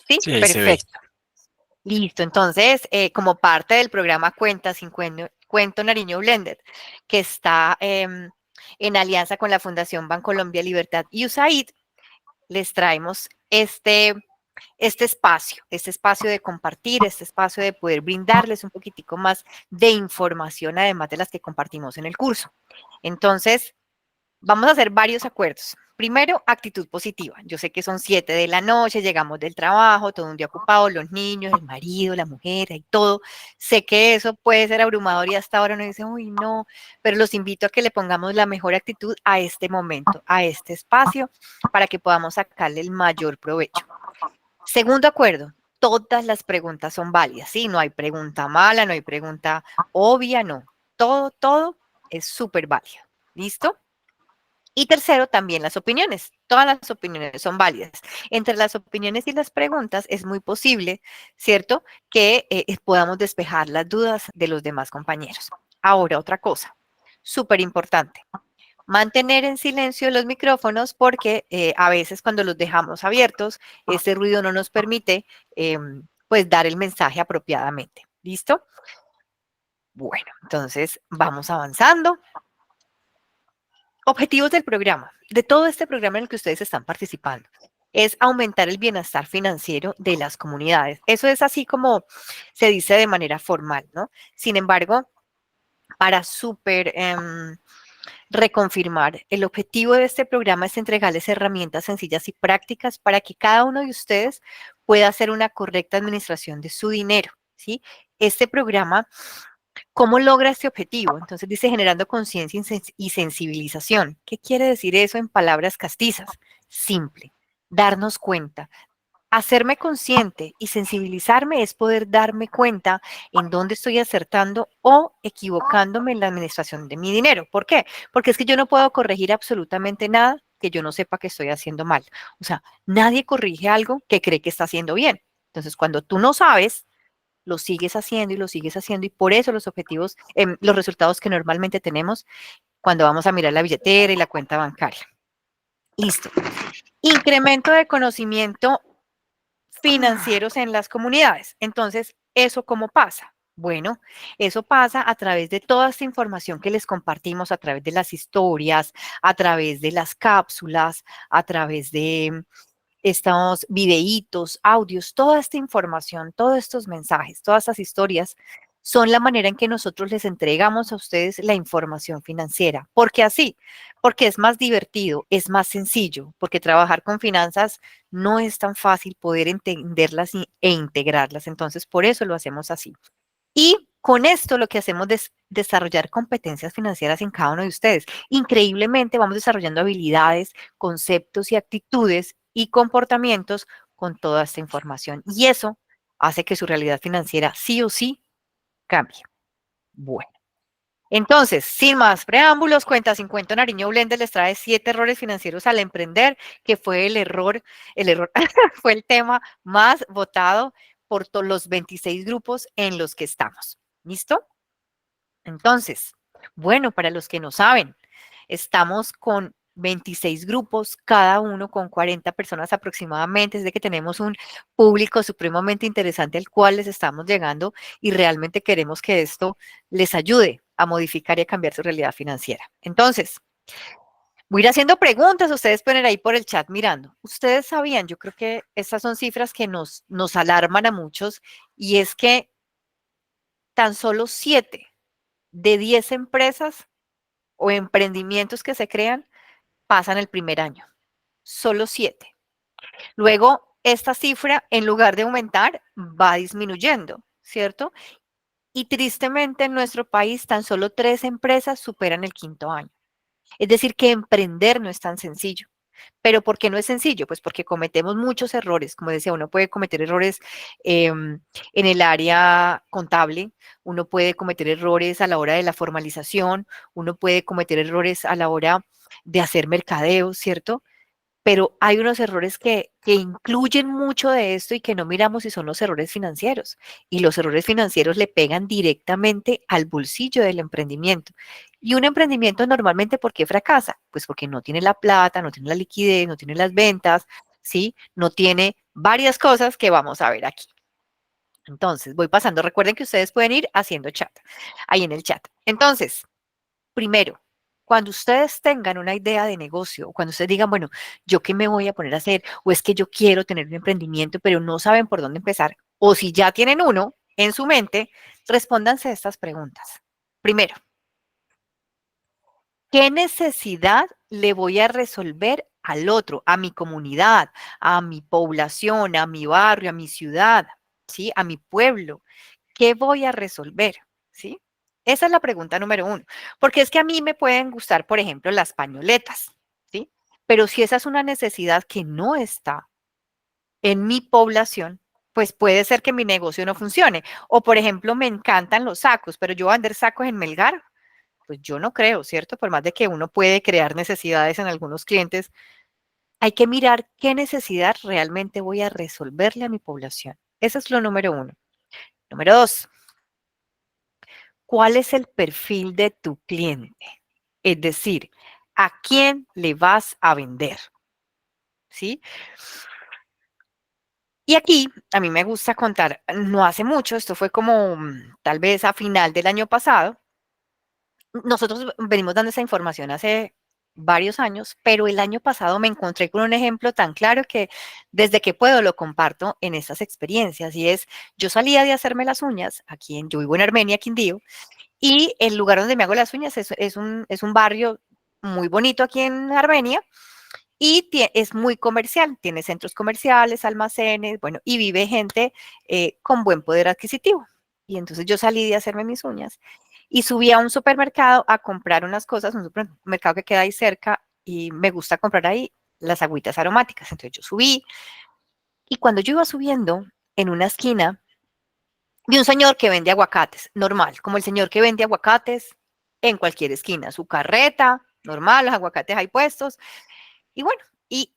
Sí, Sí, ahí se ve. perfecto. Listo. Entonces, como parte del programa Cuentas sin Cuento Nariño Blended, que está en alianza con la Fundación Bancolombia Libertad y USAID, les traemos este espacio de compartir, este espacio de poder brindarles un poquitico más de información, además de las que compartimos en el curso. Entonces, vamos a hacer varios acuerdos. Primero, actitud positiva. Yo sé que son 7 de la noche, llegamos del trabajo, todo un día ocupado, los niños, el marido, la mujer y todo. Sé que eso puede ser abrumador y hasta ahora uno dice, uy, no, pero los invito a que le pongamos la mejor actitud a este momento, a este espacio, para que podamos sacarle el mayor provecho. Segundo acuerdo, todas las preguntas son válidas, ¿sí? No hay pregunta mala, no hay pregunta obvia, no. Todo es súper válido. ¿Listo? Y tercero, también las opiniones. Todas las opiniones son válidas. Entre las opiniones y las preguntas es muy posible, ¿cierto?, que podamos despejar las dudas de los demás compañeros. Ahora, otra cosa, súper importante. Mantener en silencio los micrófonos porque a veces cuando los dejamos abiertos, ese ruido no nos permite pues dar el mensaje apropiadamente. ¿Listo? Bueno, entonces vamos avanzando. Objetivos del programa, de todo este programa en el que ustedes están participando, es aumentar el bienestar financiero de las comunidades. Eso es así como se dice de manera formal, ¿no? Sin embargo, para súper reconfirmar, el objetivo de este programa es entregarles herramientas sencillas y prácticas para que cada uno de ustedes pueda hacer una correcta administración de su dinero, ¿sí? Este programa, ¿cómo logra este objetivo? Entonces dice generando conciencia y sensibilización. ¿Qué quiere decir eso en palabras castizas? Simple, darnos cuenta. Hacerme consciente y sensibilizarme es poder darme cuenta en dónde estoy acertando o equivocándome en la administración de mi dinero. ¿Por qué? Porque es que yo no puedo corregir absolutamente nada que yo no sepa que estoy haciendo mal. O sea, nadie corrige algo que cree que está haciendo bien. Entonces, cuando tú no sabes, lo sigues haciendo y lo sigues haciendo y por eso los objetivos, los resultados que normalmente tenemos cuando vamos a mirar la billetera y la cuenta bancaria. Listo. Incremento de conocimiento financieros en las comunidades. Entonces, ¿eso cómo pasa? Bueno, eso pasa a través de toda esta información que les compartimos, a través de las historias, a través de las cápsulas, a través de estos videitos, audios, toda esta información, todos estos mensajes, todas estas historias son la manera en que nosotros les entregamos a ustedes la información financiera. ¿Por qué así? Porque es más divertido, es más sencillo, porque trabajar con finanzas no es tan fácil poder entenderlas e integrarlas. Entonces, por eso lo hacemos así. Y con esto lo que hacemos es desarrollar competencias financieras en cada uno de ustedes. Increíblemente vamos desarrollando habilidades, conceptos y actitudes y comportamientos con toda esta información. Y eso hace que su realidad financiera sí o sí cambie. Bueno, entonces, sin más preámbulos, Cuenta 50 Nariño Blender les trae 7 errores financieros al emprender, que fue el error fue el tema más votado por todos los 26 grupos en los que estamos. ¿Listo? Entonces, bueno, para los que no saben, estamos con 26 grupos, cada uno con 40 personas aproximadamente, es de que tenemos un público supremamente interesante al cual les estamos llegando y realmente queremos que esto les ayude a modificar y a cambiar su realidad financiera. Entonces, voy a ir haciendo preguntas, ustedes pueden ir ahí por el chat mirando. Ustedes sabían, yo creo que estas son cifras que nos alarman a muchos y es que tan solo 7 de 10 empresas o emprendimientos que se crean pasan el primer año. Solo 7. Luego, esta cifra, en lugar de aumentar, va disminuyendo, ¿cierto? Y tristemente en nuestro país tan solo 3 empresas superan el quinto año. Es decir, que emprender no es tan sencillo. ¿Pero por qué no es sencillo? Pues porque cometemos muchos errores. Como decía, uno puede cometer errores en el área contable, uno puede cometer errores a la hora de la formalización, uno puede cometer errores a la hora de hacer mercadeo, ¿cierto? Pero hay unos errores que incluyen mucho de esto y que no miramos y son los errores financieros. Y los errores financieros le pegan directamente al bolsillo del emprendimiento. Y un emprendimiento normalmente, ¿por qué fracasa? Pues porque no tiene la plata, no tiene la liquidez, no tiene las ventas, ¿sí? No tiene varias cosas que vamos a ver aquí. Entonces, voy pasando. Recuerden que ustedes pueden ir haciendo chat, ahí en el chat. Entonces, primero, cuando ustedes tengan una idea de negocio, cuando ustedes digan, bueno, ¿yo qué me voy a poner a hacer? O es que yo quiero tener un emprendimiento, pero no saben por dónde empezar. O si ya tienen uno en su mente, respóndanse estas preguntas. Primero, ¿qué necesidad le voy a resolver al otro, a mi comunidad, a mi población, a mi barrio, a mi ciudad, ¿sí? A mi pueblo? ¿Qué voy a resolver? ¿Sí? Esa es la pregunta número uno. Porque es que a mí me pueden gustar, por ejemplo, las pañoletas, ¿sí? Pero si esa es una necesidad que no está en mi población, pues puede ser que mi negocio no funcione. O, por ejemplo, me encantan los sacos, pero yo voy a vender sacos en Melgar, pues yo no creo, ¿cierto? Por más de que uno puede crear necesidades en algunos clientes, hay que mirar qué necesidad realmente voy a resolverle a mi población. Eso es lo número uno. Número dos, ¿cuál es el perfil de tu cliente? Es decir, ¿a quién le vas a vender? ¿Sí? Y aquí a mí me gusta contar, no hace mucho, esto fue como tal vez a final del año pasado. Nosotros venimos dando esa información hace varios años, pero el año pasado me encontré con un ejemplo tan claro que desde que puedo lo comparto en estas experiencias y es, yo salía de hacerme las uñas, yo vivo en Armenia, Quindío, y el lugar donde me hago las uñas es un barrio muy bonito aquí en Armenia y es muy comercial, tiene centros comerciales, almacenes, bueno, y vive gente con buen poder adquisitivo. Y entonces yo salí de hacerme mis uñas y subí a un supermercado a comprar unas cosas, un supermercado que queda ahí cerca y me gusta comprar ahí las agüitas aromáticas. Entonces yo subí y cuando yo iba subiendo en una esquina vi un señor que vende aguacates, normal, como el señor que vende aguacates en cualquier esquina, su carreta, normal, los aguacates ahí puestos. Y bueno, y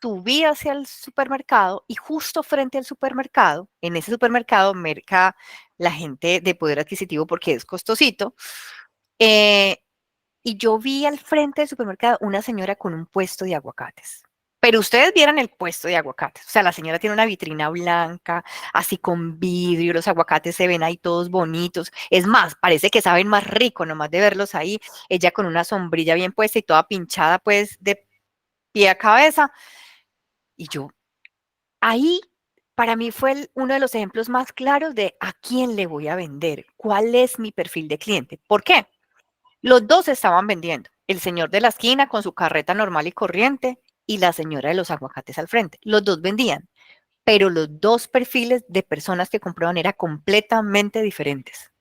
subí hacia el supermercado y justo frente al supermercado, en ese supermercado merca la gente de poder adquisitivo porque es costosito, eh, y yo vi al frente del supermercado una señora con un puesto de aguacates. Pero ustedes vieran el puesto de aguacates. O sea, la señora tiene una vitrina blanca, así con vidrio, los aguacates se ven ahí todos bonitos. Es más, parece que saben más rico nomás de verlos ahí. Ella con una sombrilla bien puesta y toda pinchada, pues, de pie a cabeza. Y yo, ahí, para mí fue uno de los ejemplos más claros de a quién le voy a vender, cuál es mi perfil de cliente. ¿Por qué? Los dos estaban vendiendo, el señor de la esquina con su carreta normal y corriente y la señora de los aguacates al frente. Los dos vendían, pero los dos perfiles de personas que compraban eran completamente diferentes.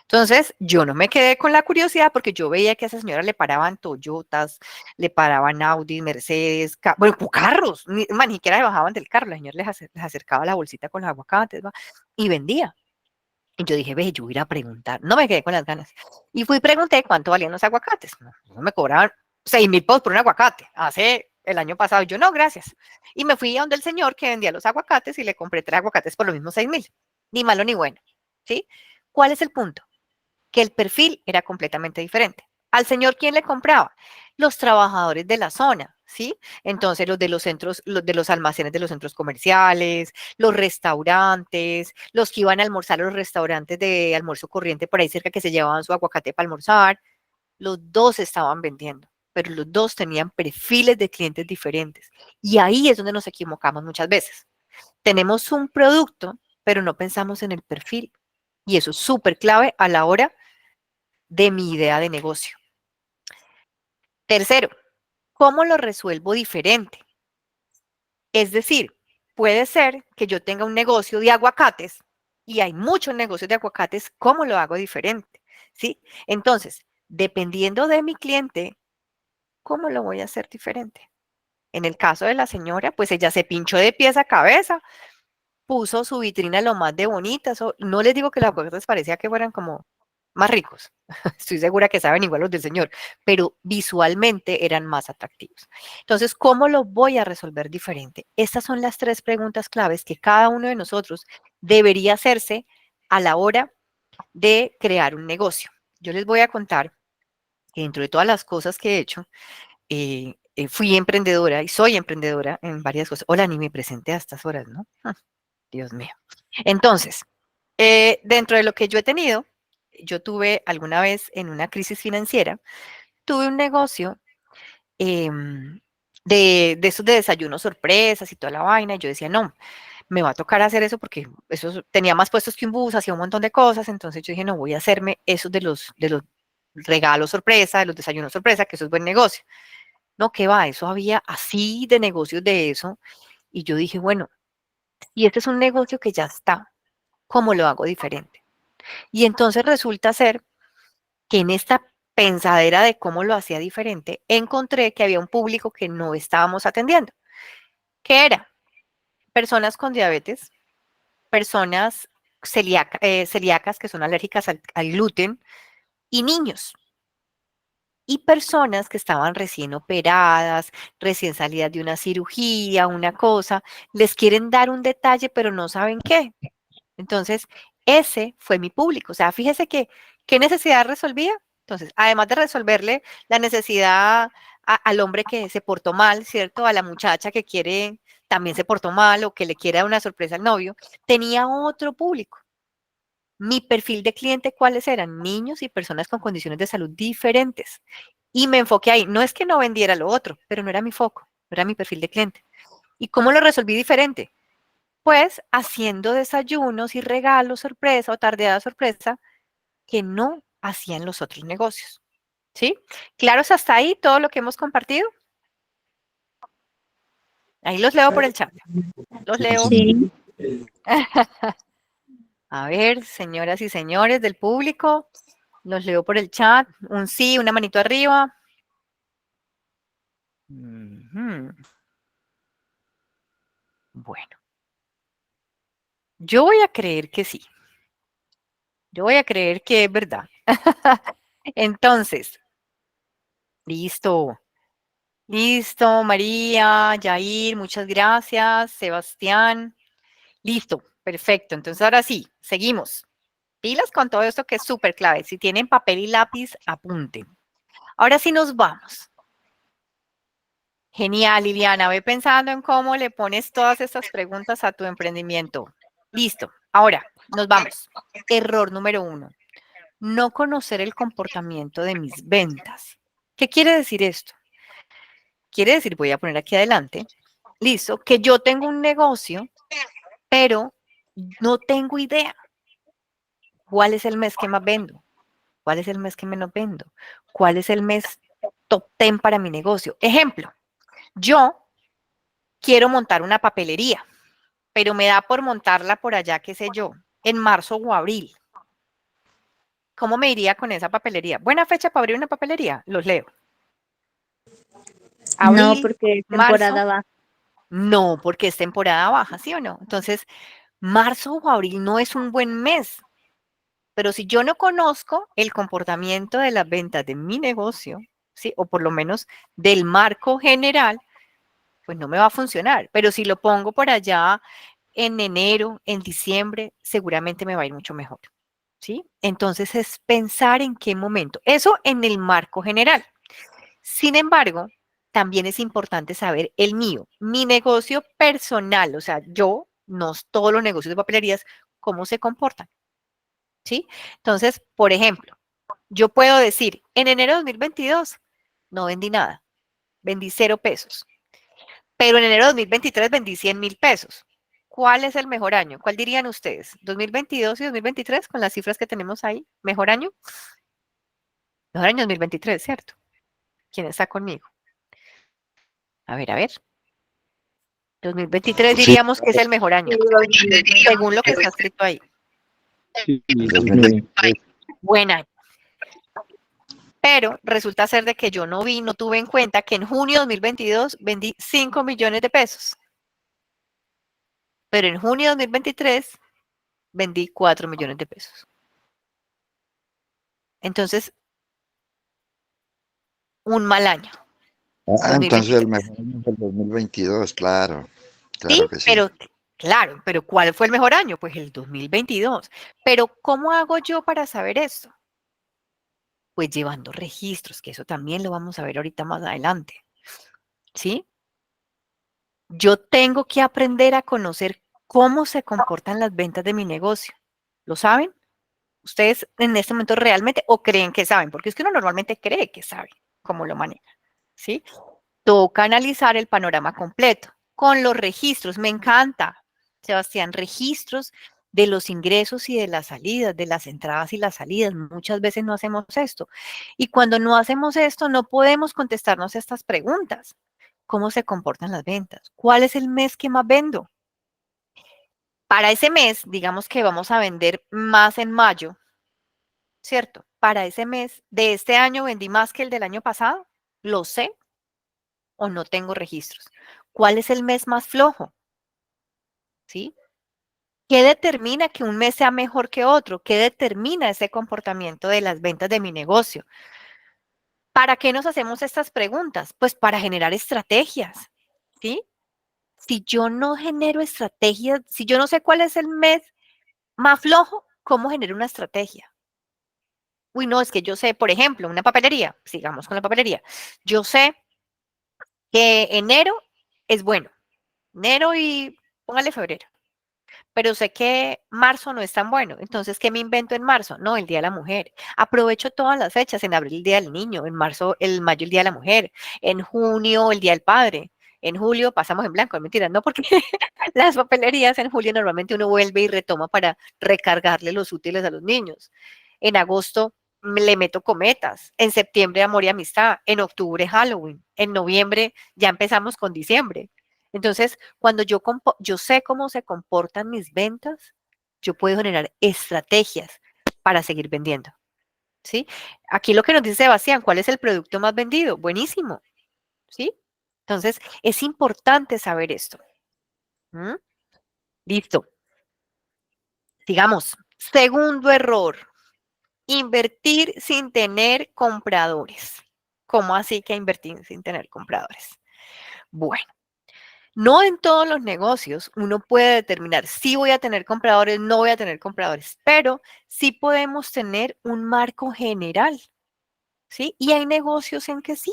Entonces, yo no me quedé con la curiosidad porque yo veía que a esa señora le paraban Toyotas, le paraban Audi, Mercedes, bueno, carros, ni siquiera le bajaban del carro, la señora les acercaba la bolsita con los aguacates, ¿va? Y vendía. Y yo dije, ve, yo voy a ir a preguntar. No me quedé con las ganas. Y fui y pregunté cuánto valían los aguacates. No me cobraban 6.000 pesos por un aguacate. Hace el año pasado. Yo, no, gracias. Y me fui a donde el señor que vendía los aguacates y le compré 3 aguacates por lo mismo 6.000. Ni malo ni bueno. ¿Sí? ¿Cuál es el punto? Que el perfil era completamente diferente. Al señor, ¿quién le compraba? Los trabajadores de la zona, ¿sí? Entonces, los de los centros, los de los almacenes de los centros comerciales, los restaurantes, los que iban a almorzar a los restaurantes de almuerzo corriente por ahí cerca que se llevaban su aguacate para almorzar, los dos estaban vendiendo, pero los dos tenían perfiles de clientes diferentes. Y ahí es donde nos equivocamos muchas veces. Tenemos un producto, pero no pensamos en el perfil. Y eso es súper clave a la hora de mi idea de negocio. Tercero, ¿cómo lo resuelvo diferente? Es decir, puede ser que yo tenga un negocio de aguacates y hay muchos negocios de aguacates, ¿cómo lo hago diferente? ¿Sí? Entonces, dependiendo de mi cliente, ¿cómo lo voy a hacer diferente? En el caso de la señora, pues ella se pinchó de pies a cabeza, puso su vitrina lo más de bonita. No les digo que los aguacates parecía que fueran como más ricos. Estoy segura que saben igual los del señor, pero visualmente eran más atractivos. Entonces, ¿cómo lo voy a resolver diferente? Estas son las 3 preguntas claves que cada uno de nosotros debería hacerse a la hora de crear un negocio. Yo les voy a contar que dentro de todas las cosas que he hecho, fui emprendedora y soy emprendedora en varias cosas. Hola, ni me presenté a estas horas, ¿no? Dios mío. Entonces, dentro de lo que yo he tenido, yo tuve alguna vez en una crisis financiera, tuve un negocio de esos de desayunos sorpresas y toda la vaina, y yo decía, no, me va a tocar hacer eso porque eso tenía más puestos que un bus, hacía un montón de cosas, entonces yo dije, no, voy a hacerme esos de los regalos sorpresa, de los desayunos sorpresa, que eso es buen negocio. No, ¿qué va? Eso había así de negocios de eso, y yo dije, bueno, y este es un negocio que ya está, ¿cómo lo hago diferente? Y entonces resulta ser que en esta pensadera de cómo lo hacía diferente, encontré que había un público que no estábamos atendiendo, que era personas con diabetes, personas celíacas que son alérgicas al gluten y niños. Y personas que estaban recién operadas, recién salidas de una cirugía, una cosa, les quieren dar un detalle, pero no saben qué. Entonces, ese fue mi público. O sea, fíjese que, ¿qué necesidad resolvía? Entonces, además de resolverle la necesidad al hombre que se portó mal, ¿cierto? A la muchacha que quiere, también se portó mal o que le quiere dar una sorpresa al novio, tenía otro público. Mi perfil de cliente, ¿cuáles eran? Niños y personas con condiciones de salud diferentes. Y me enfoqué ahí. No es que no vendiera lo otro, pero no era mi foco, no era mi perfil de cliente. ¿Y cómo lo resolví diferente? Pues haciendo desayunos y regalos sorpresa o tardeada sorpresa que no hacían los otros negocios. ¿Sí? ¿Claros hasta ahí todo lo que hemos compartido? Ahí los leo por el chat. Los leo. Sí. A ver, señoras y señores del público, los leo por el chat. Un sí, una manito arriba. Bueno, yo voy a creer que sí. Yo voy a creer que es verdad. Entonces, listo. Listo, María, Yair, muchas gracias. Sebastián. Listo, perfecto. Entonces, ahora sí, seguimos. Pilas con todo esto que es súper clave. Si tienen papel y lápiz, apunten. Ahora sí nos vamos. Genial, Liliana. Ve pensando en cómo le pones todas estas preguntas a tu emprendimiento. Listo. Ahora, nos vamos. Error número 1. No conocer el comportamiento de mis ventas. ¿Qué quiere decir esto? Quiere decir, voy a poner aquí adelante, listo, que yo tengo un negocio, pero no tengo idea cuál es el mes que más vendo, cuál es el mes que menos vendo, cuál es el mes top 10 para mi negocio. Ejemplo, yo quiero montar una papelería, pero me da por montarla por allá, qué sé yo, en marzo o abril. ¿Cómo me iría con esa papelería? Buena fecha para abrir una papelería, los leo. No, Abril, porque es marzo, temporada baja. no, porque es temporada baja, ¿sí o no? Entonces, marzo o abril no es un buen mes, pero si yo no conozco el comportamiento de las ventas de mi negocio, ¿sí? O por lo menos del marco general, pues no me va a funcionar. Pero si lo pongo por allá en enero, en diciembre, seguramente me va a ir mucho mejor, ¿sí? Entonces es pensar en qué momento. Eso en el marco general. Sin embargo, también es importante saber el mío, mi negocio personal, o sea, yo, no todos los negocios de papelerías, cómo se comportan, ¿sí? Entonces, por ejemplo, yo puedo decir, en enero de 2022 no vendí nada, vendí 0 pesos, pero en enero de 2023 vendí 100.000 pesos. ¿Cuál es el mejor año? ¿Cuál dirían ustedes? ¿2022 y 2023 con las cifras que tenemos ahí? ¿Mejor año? Mejor año 2023, ¿cierto? ¿Quién está conmigo? A ver, a ver. 2023 Sí, diríamos que es el mejor año, según lo que está escrito ahí. sí, 2023. Buen año. Pero resulta ser de que yo no tuve en cuenta que en junio de 2022 vendí 5 millones de pesos. Pero en junio de 2023 vendí 4 millones de pesos. Entonces, un mal año, Entonces el 2023. mejor año es el 2022, claro, Sí, claro que sí. pero claro, pero ¿cuál fue el mejor año? Pues el 2022. Pero ¿cómo hago yo para saber esto? Pues llevando registros, que eso también lo vamos a ver ahorita más adelante. ¿sí? Yo tengo que aprender a conocer cómo se comportan las ventas de mi negocio. ¿Lo saben? ¿Ustedes en este momento realmente o creen que saben? Porque es que uno normalmente cree que sabe cómo lo maneja, ¿sí? Toca analizar el panorama completo con los registros. Me encanta, Sebastián, registros de los ingresos y de las salidas, de las entradas y las salidas. Muchas veces no hacemos esto. Y cuando no hacemos esto, no podemos contestarnos estas preguntas. ¿Cómo se comportan las ventas? ¿Cuál es el mes que más vendo? Para ese mes, digamos que vamos a vender más en mayo, ¿cierto? Para ese mes de este año vendí más que el del año pasado. ¿Lo sé o no tengo registros? ¿Cuál es el mes más flojo? ¿Sí? ¿Qué determina que un mes sea mejor que otro? ¿Qué determina ese comportamiento de las ventas de mi negocio? ¿Para qué nos hacemos estas preguntas? Pues para generar estrategias, ¿sí? Si yo no genero estrategias, si yo no sé cuál es el mes más flojo, ¿cómo genero una estrategia? Uy, no, es que yo sé, por ejemplo, una papelería, sigamos con la papelería. Yo sé que enero es bueno, enero y póngale febrero. Pero sé que marzo no es tan bueno. Entonces, ¿qué me invento en marzo? No, el Día de la Mujer. Aprovecho todas las fechas. En abril, el Día del Niño. En marzo, el mayo, el Día de la Mujer. En junio, el Día del Padre. En julio pasamos en blanco, es mentira, no, porque las papelerías en julio normalmente uno vuelve y retoma para recargarle los útiles a los niños. En agosto le meto cometas. En septiembre, amor y amistad. En octubre, Halloween. En noviembre, ya empezamos con diciembre. Entonces, cuando yo sé cómo se comportan mis ventas, yo puedo generar estrategias para seguir vendiendo, ¿sí? Aquí lo que nos dice Sebastián, ¿cuál es el producto más vendido? Buenísimo, ¿sí? Entonces, es importante saber esto. ¿Mm? Listo. Sigamos. Segundo error, invertir sin tener compradores. ¿Cómo así que invertir sin tener compradores? Bueno. No en todos los negocios uno puede determinar si voy a tener compradores, no voy a tener compradores, pero sí podemos tener un marco general, ¿sí? Y hay negocios en que sí.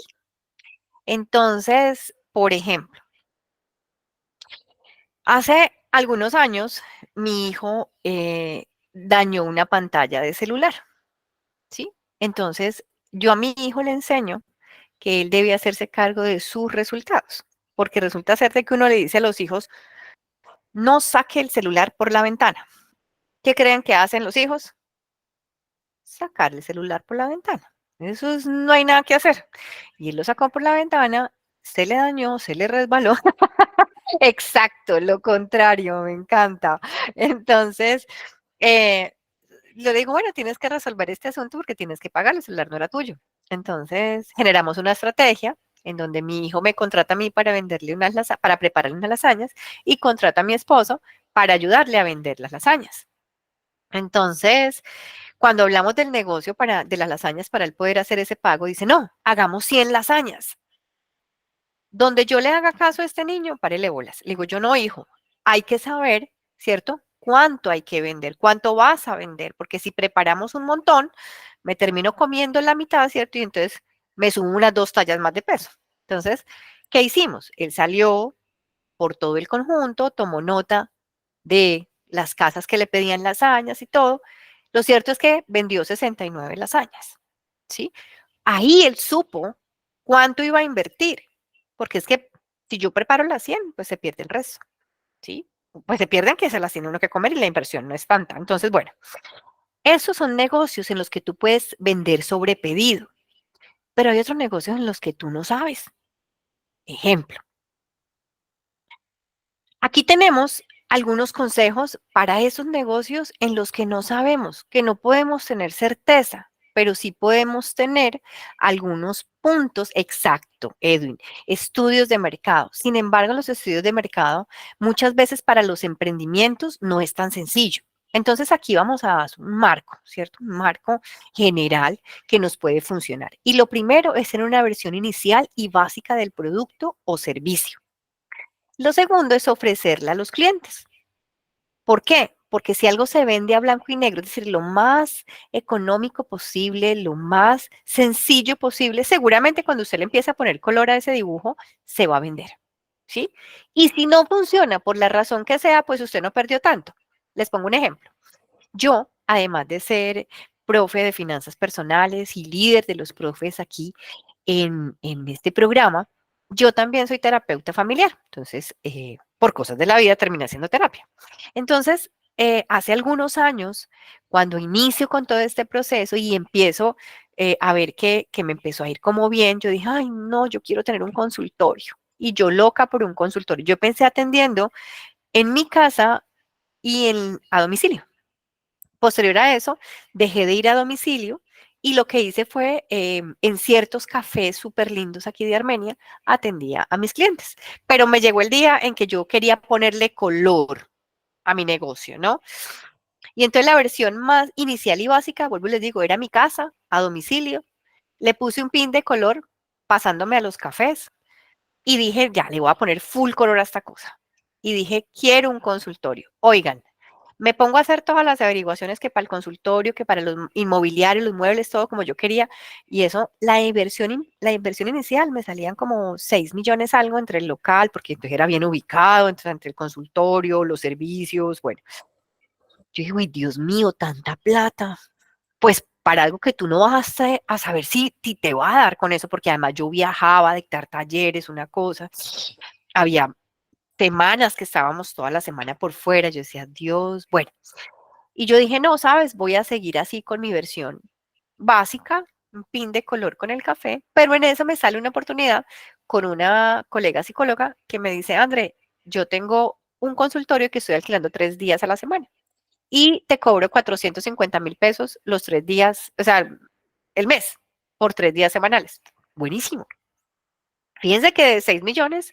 Entonces, por ejemplo, hace algunos años mi hijo dañó una pantalla de celular, ¿sí? Entonces, yo a mi hijo le enseño que él debe hacerse cargo de sus resultados, porque resulta ser de que uno le dice a los hijos, no saque el celular por la ventana. ¿Qué creen que hacen los hijos? Sacar el celular por la ventana. No hay nada que hacer. Y él lo sacó por la ventana, se le dañó, se le resbaló. Exacto, lo contrario, me encanta. Entonces, eh, le digo, bueno, tienes que resolver este asunto porque tienes que pagar, el celular no era tuyo. Entonces, generamos una estrategia en donde mi hijo me contrata a mí para venderle para prepararle unas lasañas y contrata a mi esposo para ayudarle a vender las lasañas. Entonces, cuando hablamos del negocio de las lasañas para él poder hacer ese pago, dice, no, hagamos 100 lasañas. Donde yo le haga caso a este niño, párele bolas. Le digo, yo no, hijo, hay que saber, ¿cierto? Cuánto hay que vender, cuánto vas a vender, porque si preparamos un montón, me termino comiendo la mitad, ¿cierto? Y entonces me subo unas 2 tallas más de peso. Entonces, ¿qué hicimos? Él salió por todo el conjunto, tomó nota de las casas que le pedían lasañas y todo. Lo cierto es que vendió 69 lasañas, ¿sí? Ahí él supo cuánto iba a invertir, porque es que si yo preparo las 100, pues se pierde el resto, ¿sí? Pues se pierden que se las tiene uno que comer y la inversión no es tanta. Entonces, bueno, esos son negocios en los que tú puedes vender sobre pedido, pero hay otros negocios en los que tú no sabes. Ejemplo, aquí tenemos algunos consejos para esos negocios en los que no sabemos, que no podemos tener certeza, pero sí podemos tener algunos puntos exacto, Edwin, estudios de mercado. Sin embargo, los estudios de mercado muchas veces para los emprendimientos no es tan sencillo. Entonces aquí vamos a dar un marco, ¿cierto? Un marco general que nos puede funcionar. Y lo primero es tener una versión inicial y básica del producto o servicio. Lo segundo es ofrecerla a los clientes. ¿Por qué? porque si algo se vende a blanco y negro, es decir, lo más económico posible, lo más sencillo posible, seguramente cuando usted le empieza a poner color a ese dibujo, se va a vender, ¿sí? Y si no funciona por la razón que sea, pues usted no perdió tanto. Les pongo un ejemplo. Yo, además de ser profe de finanzas personales y líder de los profes aquí en este programa, yo también soy terapeuta familiar. Entonces, por cosas de la vida terminé haciendo terapia. Entonces, hace algunos años, cuando inicio con todo este proceso y empiezo a ver que me empezó a ir como bien, yo dije, ay, no, yo quiero tener un consultorio. Y yo loca por un consultorio. Yo pensé atendiendo en mi casa y a domicilio. Posterior a eso, dejé de ir a domicilio y lo que hice fue, en ciertos cafés súper lindos aquí de Armenia, atendía a mis clientes. Pero me llegó el día en que yo quería ponerle color a mi negocio, ¿no? Y entonces la versión más inicial y básica, vuelvo y les digo, era mi casa, a domicilio. Le puse un pin de color pasándome a los cafés y dije, ya, le voy a poner full color a esta cosa. Y dije, quiero un consultorio. Oigan, me pongo a hacer todas las averiguaciones que para el consultorio, que para los inmobiliarios, los muebles, todo como yo quería. Y eso, la inversión inicial me salían como 6 millones algo entre el local, porque entonces era bien ubicado, entonces entre el consultorio, los servicios, bueno. Yo dije, uy, Dios mío, tanta plata. Pues para algo que tú no vas a saber si te va a dar con eso, porque además yo viajaba a dictar talleres, una cosa. Había semanas que estábamos toda la semana por fuera. Yo decía, Dios, bueno. Y yo dije, no, sabes, voy a seguir así con mi versión básica, un pin de color con el café, pero en eso me sale una oportunidad con una colega psicóloga que me dice, André, yo tengo un consultorio que estoy alquilando 3 días a la semana y te cobro 450.000 pesos los 3 días, o sea, el mes, por 3 días semanales. Buenísimo. Fíjense que de 6 millones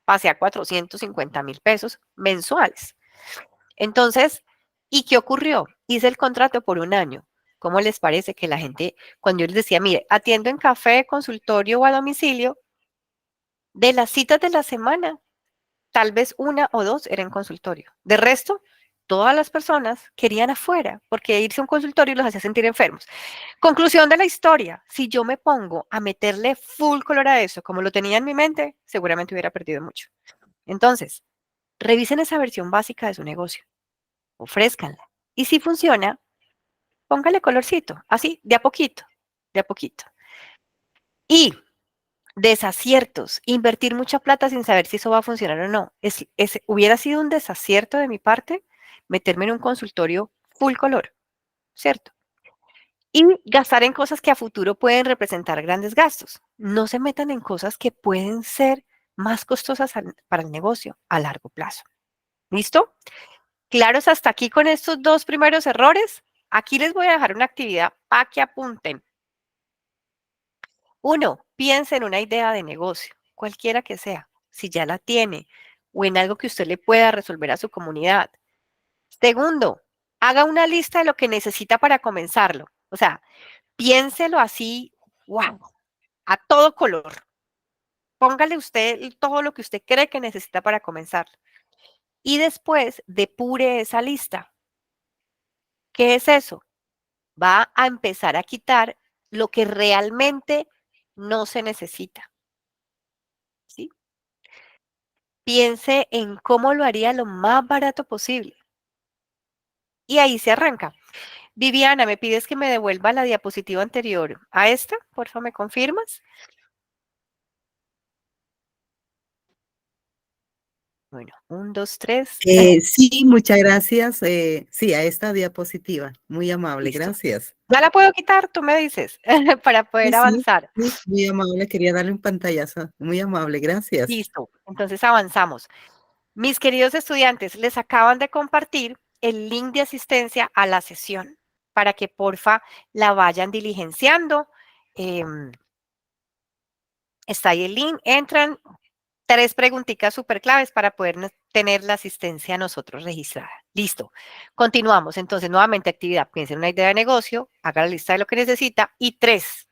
pasé a 450.000 pesos mensuales. Entonces, ¿y qué ocurrió? Hice el contrato por un año. ¿Cómo les parece que la gente, cuando yo les decía, mire, atiendo en café, consultorio o a domicilio, de las citas de la semana, tal vez una o dos eran en consultorio. De resto, todas las personas querían afuera, porque irse a un consultorio los hacía sentir enfermos. Conclusión de la historia, si yo me pongo a meterle full color a eso, como lo tenía en mi mente, seguramente hubiera perdido mucho. Entonces, revisen esa versión básica de su negocio, ofrézcanla. Y si funciona, póngale colorcito, así, de a poquito, de a poquito. Y desaciertos, invertir mucha plata sin saber si eso va a funcionar o no. Hubiera sido un desacierto de mi parte meterme en un consultorio full color, ¿cierto? Y gastar en cosas que a futuro pueden representar grandes gastos. No se metan en cosas que pueden ser más costosas para el negocio a largo plazo. ¿Listo? ¿Claros hasta aquí con estos dos primeros errores? Aquí les voy a dejar una actividad para que apunten. 1, piense en una idea de negocio, cualquiera que sea, si ya la tiene o en algo que usted le pueda resolver a su comunidad. Segundo, haga una lista de lo que necesita para comenzarlo. O sea, piénselo así, wow, a todo color. Póngale usted todo lo que usted cree que necesita para comenzar. Y después depure esa lista. ¿Qué es eso? Va a empezar a quitar lo que realmente no se necesita. ¿Sí? Piense en cómo lo haría lo más barato posible. Y ahí se arranca. Viviana, me pides que me devuelva la diapositiva anterior a esta, por favor, ¿me confirmas? Bueno, 1, 2, 3. Sí, muchas gracias. Sí, a esta diapositiva. Muy amable, Listo. gracias. ¿Ya la puedo quitar? Tú me dices, para Sí, poder sí, avanzar. sí, muy amable. Quería darle un pantallazo. Muy amable, gracias. Listo. Entonces avanzamos. Mis queridos estudiantes, les acaban de compartir el link de asistencia a la sesión para que porfa la vayan diligenciando. Está ahí el link, entran, 3 preguntitas súper claves para poder tener la asistencia a nosotros registrada. Listo. Continuamos. Entonces, nuevamente, actividad. Piensen en una idea de negocio, haga la lista de lo que necesita y 3,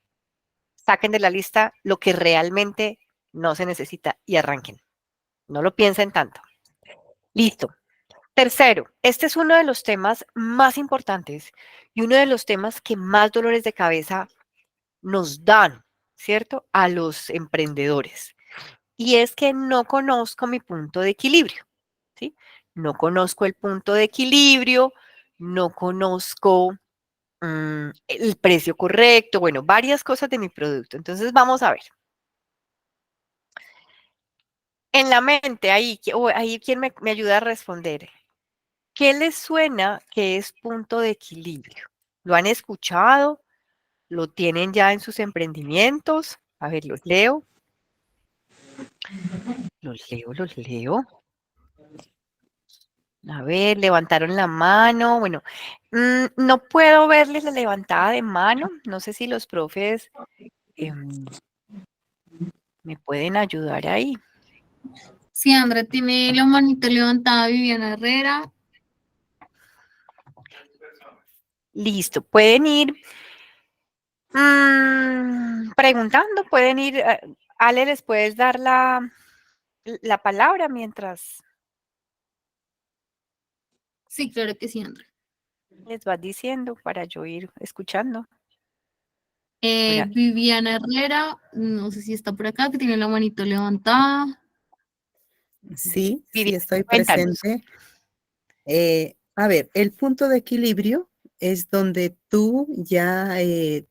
saquen de la lista lo que realmente no se necesita y arranquen. No lo piensen tanto. Listo. Tercero, este es uno de los temas más importantes y uno de los temas que más dolores de cabeza nos dan, ¿cierto? A los emprendedores. Y es que no conozco mi punto de equilibrio, ¿sí? No conozco el punto de equilibrio, no conozco el precio correcto, bueno, varias cosas de mi producto. Entonces, vamos a ver. En la mente, ahí ¿quién me ayuda a responder? ¿Qué les suena que es punto de equilibrio? ¿Lo han escuchado? ¿Lo tienen ya en sus emprendimientos? A ver, los leo. Los leo. A ver, levantaron la mano. Bueno, no puedo verles la levantada de mano. No sé si los profes me pueden ayudar ahí. Sí, Andrea tiene la manita levantada, Viviana Herrera. Listo, pueden ir preguntando, pueden ir. Ale, ¿les puedes dar la palabra mientras Sí, claro que sí, Andrea. les vas diciendo para yo ir escuchando? Bueno, Viviana Herrera, no sé si está por acá, que tiene la manito levantada. Sí, sí Viviana, estoy cuéntanos. presente. A ver, el punto de equilibrio es donde tú ya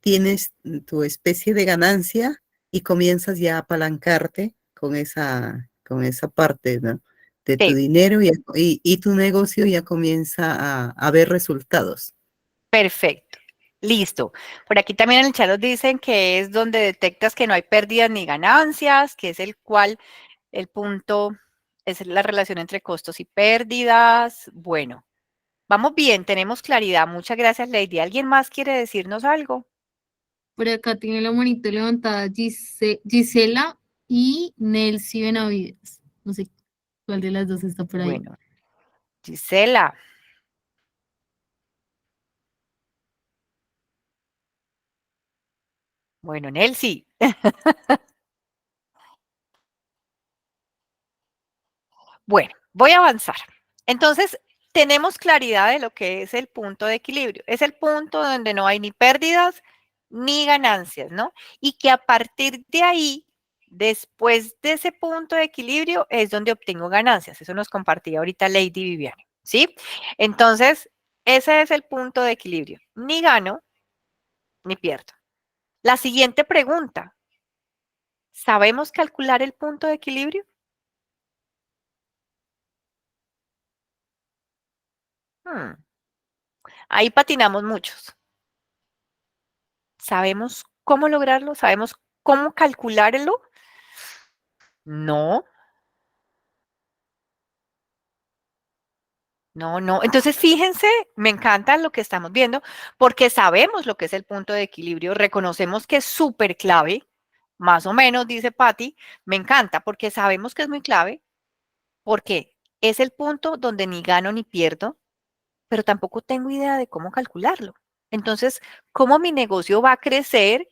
tienes tu especie de ganancia y comienzas ya a apalancarte con esa parte, ¿no? De tu Sí, dinero y tu negocio ya comienza a ver resultados. perfecto. Listo. Por aquí también en el chat nos dicen que es donde detectas que no hay pérdidas ni ganancias, que es el punto, es la relación entre costos y pérdidas. Bueno, vamos bien, tenemos claridad. Muchas gracias, Lady. ¿Alguien más quiere decirnos algo? Por acá tiene la manito levantada Gisela y Nelcy Benavides. No sé cuál de las dos está por ahí. Bueno, Gisela. Bueno, Nelcy. Bueno, voy a avanzar. Entonces, tenemos claridad de lo que es el punto de equilibrio. Es el punto donde no hay ni pérdidas ni ganancias, ¿no? Y que a partir de ahí, después de ese punto de equilibrio, es donde obtengo ganancias. Eso nos compartía ahorita Lady Viviane, ¿sí? Entonces, ese es el punto de equilibrio. Ni gano, ni pierdo. La siguiente pregunta, ¿sabemos calcular el punto de equilibrio? Ahí patinamos muchos. ¿Sabemos cómo lograrlo? ¿Sabemos cómo calcularlo? No, no, no. Entonces, fíjense, me encanta lo que estamos viendo, porque sabemos lo que es el punto de equilibrio, reconocemos que es súper clave, más o menos, dice Patti, me encanta, porque sabemos que es muy clave, porque es el punto donde ni gano ni pierdo, pero tampoco tengo idea de cómo calcularlo. Entonces, ¿cómo mi negocio va a crecer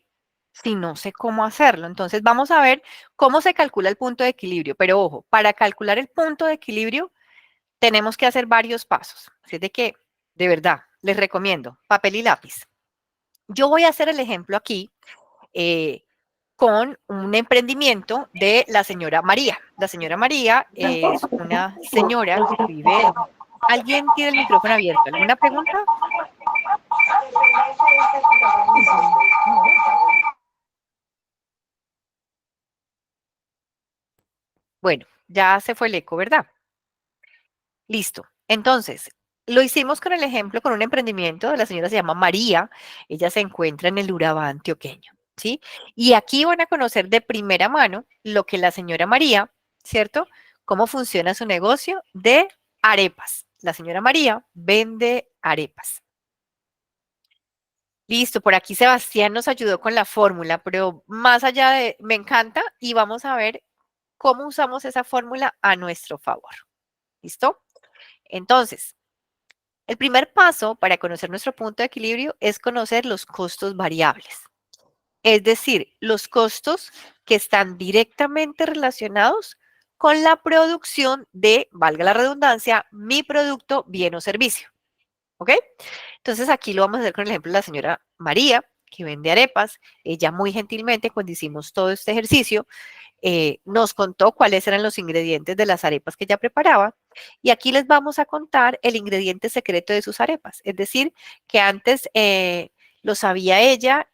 si no sé cómo hacerlo? Entonces, vamos a ver cómo se calcula el punto de equilibrio. Pero ojo, para calcular el punto de equilibrio tenemos que hacer varios pasos. Así de que, de verdad, les recomiendo papel y lápiz. Yo voy a hacer el ejemplo aquí eh, con un emprendimiento de la señora María. La señora María es una señora que vive. ¿Alguien tiene el micrófono abierto? ¿Alguna pregunta? Bueno, ya se fue el eco, ¿verdad? Listo. Entonces, lo hicimos con el ejemplo, con un emprendimiento, la señora se llama María, ella se encuentra en el Urabá antioqueño, ¿sí? Y aquí van a conocer de primera mano lo que la señora María, ¿cierto? Cómo funciona su negocio de arepas. La señora María vende arepas. Listo, por aquí Sebastián nos ayudó con la fórmula, pero más allá de, me encanta y vamos a ver cómo usamos esa fórmula a nuestro favor. ¿Listo? Entonces, el primer paso para conocer nuestro punto de equilibrio es conocer los costos variables, es decir, los costos que están directamente relacionados con la producción de, valga la redundancia, mi producto, bien o servicio. ¿Ok? Entonces aquí lo vamos a hacer con el ejemplo de la señora María, que vende arepas. Ella muy gentilmente, cuando hicimos todo este ejercicio, nos contó cuáles eran los ingredientes de las arepas que ella preparaba. Y aquí les vamos a contar el ingrediente secreto de sus arepas. Es decir, que antes lo sabía ella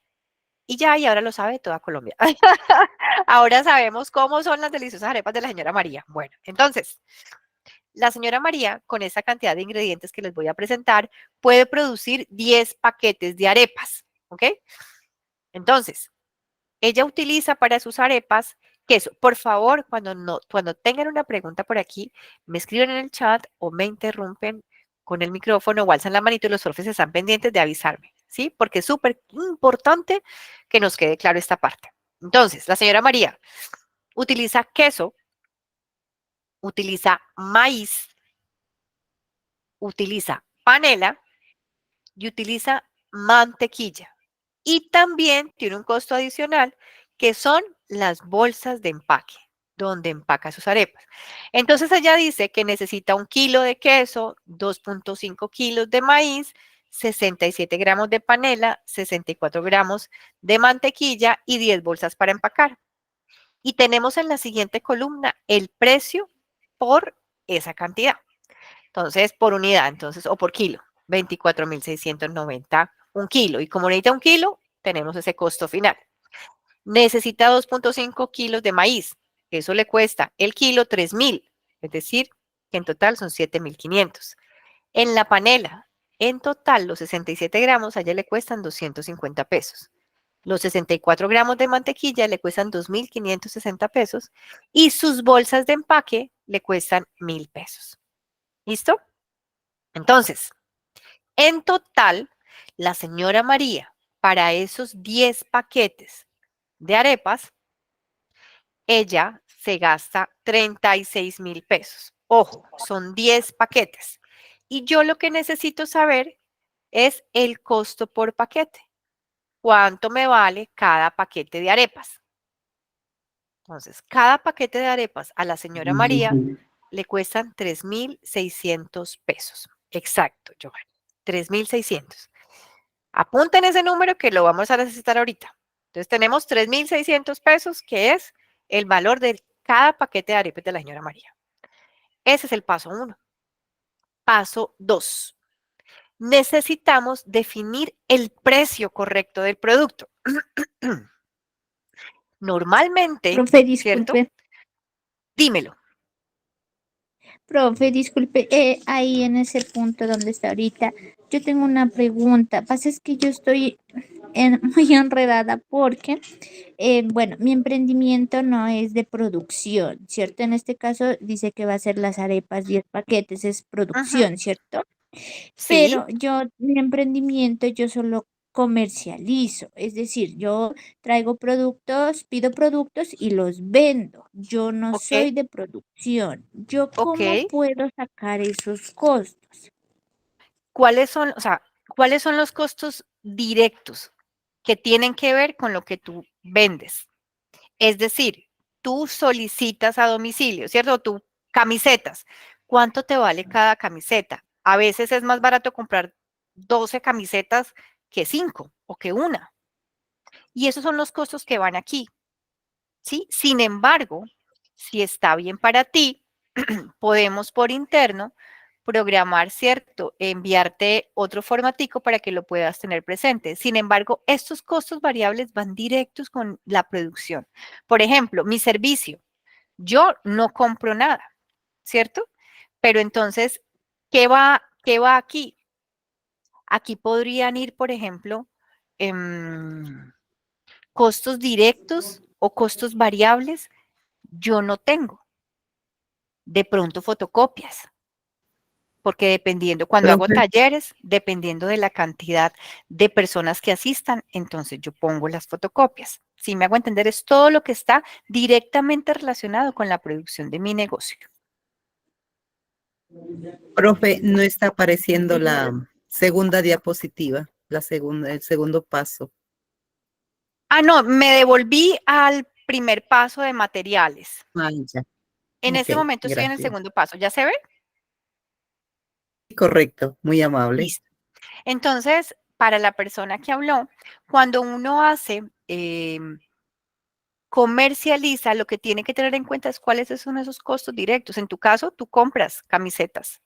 y ya, y ahora lo sabe toda Colombia. Ahora sabemos cómo son las deliciosas arepas de la señora María. Bueno, entonces, la señora María, con esa cantidad de ingredientes que les voy a presentar, puede producir 10 paquetes de arepas. ¿Ok? Entonces, ella utiliza para sus arepas queso. Por favor, cuando tengan una pregunta por aquí, me escriben en el chat o me interrumpen con el micrófono o alzan la manito y los profes están pendientes de avisarme, ¿sí? Porque es súper importante que nos quede claro esta parte. Entonces, la señora María utiliza queso, utiliza maíz, utiliza panela y utiliza mantequilla. Y también tiene un costo adicional que son las bolsas de empaque, donde empaca sus arepas. Entonces ella dice que necesita 1 kilo de queso, 2.5 kilos de maíz, 67 gramos de panela, 64 gramos de mantequilla y 10 bolsas para empacar. Y tenemos en la siguiente columna el precio por esa cantidad. Entonces, por unidad, entonces, o por kilo, 24.690 un kilo. Y como necesita 1 kilo, tenemos ese costo final. Necesita 2.5 kilos de maíz. Eso le cuesta el kilo 3.000, es decir, que en total son 7.500. En la panela, en total, los 67 gramos, a ella le cuestan 250 pesos. Los 64 gramos de mantequilla le cuestan 2.560 pesos y sus bolsas de empaque le cuestan 1.000 pesos. ¿Listo? Entonces, en total, la señora María, para esos 10 paquetes de arepas, ella se gasta 36.000 pesos. Ojo, son 10 paquetes. Y yo lo que necesito saber es el costo por paquete. ¿Cuánto me vale cada paquete de arepas? Entonces, cada paquete de arepas a la señora María le cuestan 3.600 pesos. Exacto, Johan. 3.600. Apunten ese número que lo vamos a necesitar ahorita. Entonces, tenemos 3.600 pesos, que es el valor de cada paquete de arepas de la señora María. Ese es el paso 1. Paso 2. Necesitamos definir el precio correcto del producto. Normalmente, Profe, ¿cierto? disculpe, Dímelo. profe, disculpe, ahí en ese punto donde está ahorita, yo tengo una pregunta. Pasa es que yo estoy muy enredada porque, bueno, mi emprendimiento no es de producción, ¿cierto? En este caso dice que va a ser las arepas 10 paquetes, es Ujú, producción, ¿cierto? sí, Pero yo, mi emprendimiento, yo solo comercializo, es decir, yo traigo productos, pido productos y los vendo. Yo no ok, soy de producción. ¿Yo ok. cómo puedo sacar esos costos? ¿Cuáles son, o sea, cuáles son los costos directos que tienen que ver con lo que tú vendes? Es decir, tú solicitas a domicilio, ¿cierto? Tú camisetas. ¿Cuánto te vale cada camiseta? A veces es más barato comprar 12 camisetas que 5 o que una. Y esos son los costos que van aquí, ¿sí? Sin embargo, si está bien para ti, podemos por interno programar, ¿cierto? Enviarte otro formatico para que lo puedas tener presente. Sin embargo, estos costos variables van directos con la producción. Por ejemplo, mi servicio. Yo no compro nada, ¿cierto? Pero entonces, ¿qué va aquí? Aquí podrían ir, por ejemplo, costos directos o costos variables. Yo no tengo. De pronto fotocopias, porque dependiendo, cuando hago Profe, talleres, dependiendo de la cantidad de personas que asistan, entonces yo pongo las fotocopias. Si me hago entender, es todo lo que está directamente relacionado con la producción de mi negocio. profe, no está apareciendo la segunda diapositiva, el segundo paso. Ah, no, me devolví al primer paso de materiales. Ah, ya. En este Ok, momento estoy en el gracias. segundo paso. ¿Ya se ve? Correcto, muy amable. Listo. Entonces, para la persona que habló, cuando uno hace, comercializa, lo que tiene que tener en cuenta es cuáles son esos costos directos. En tu caso, tú compras camisetas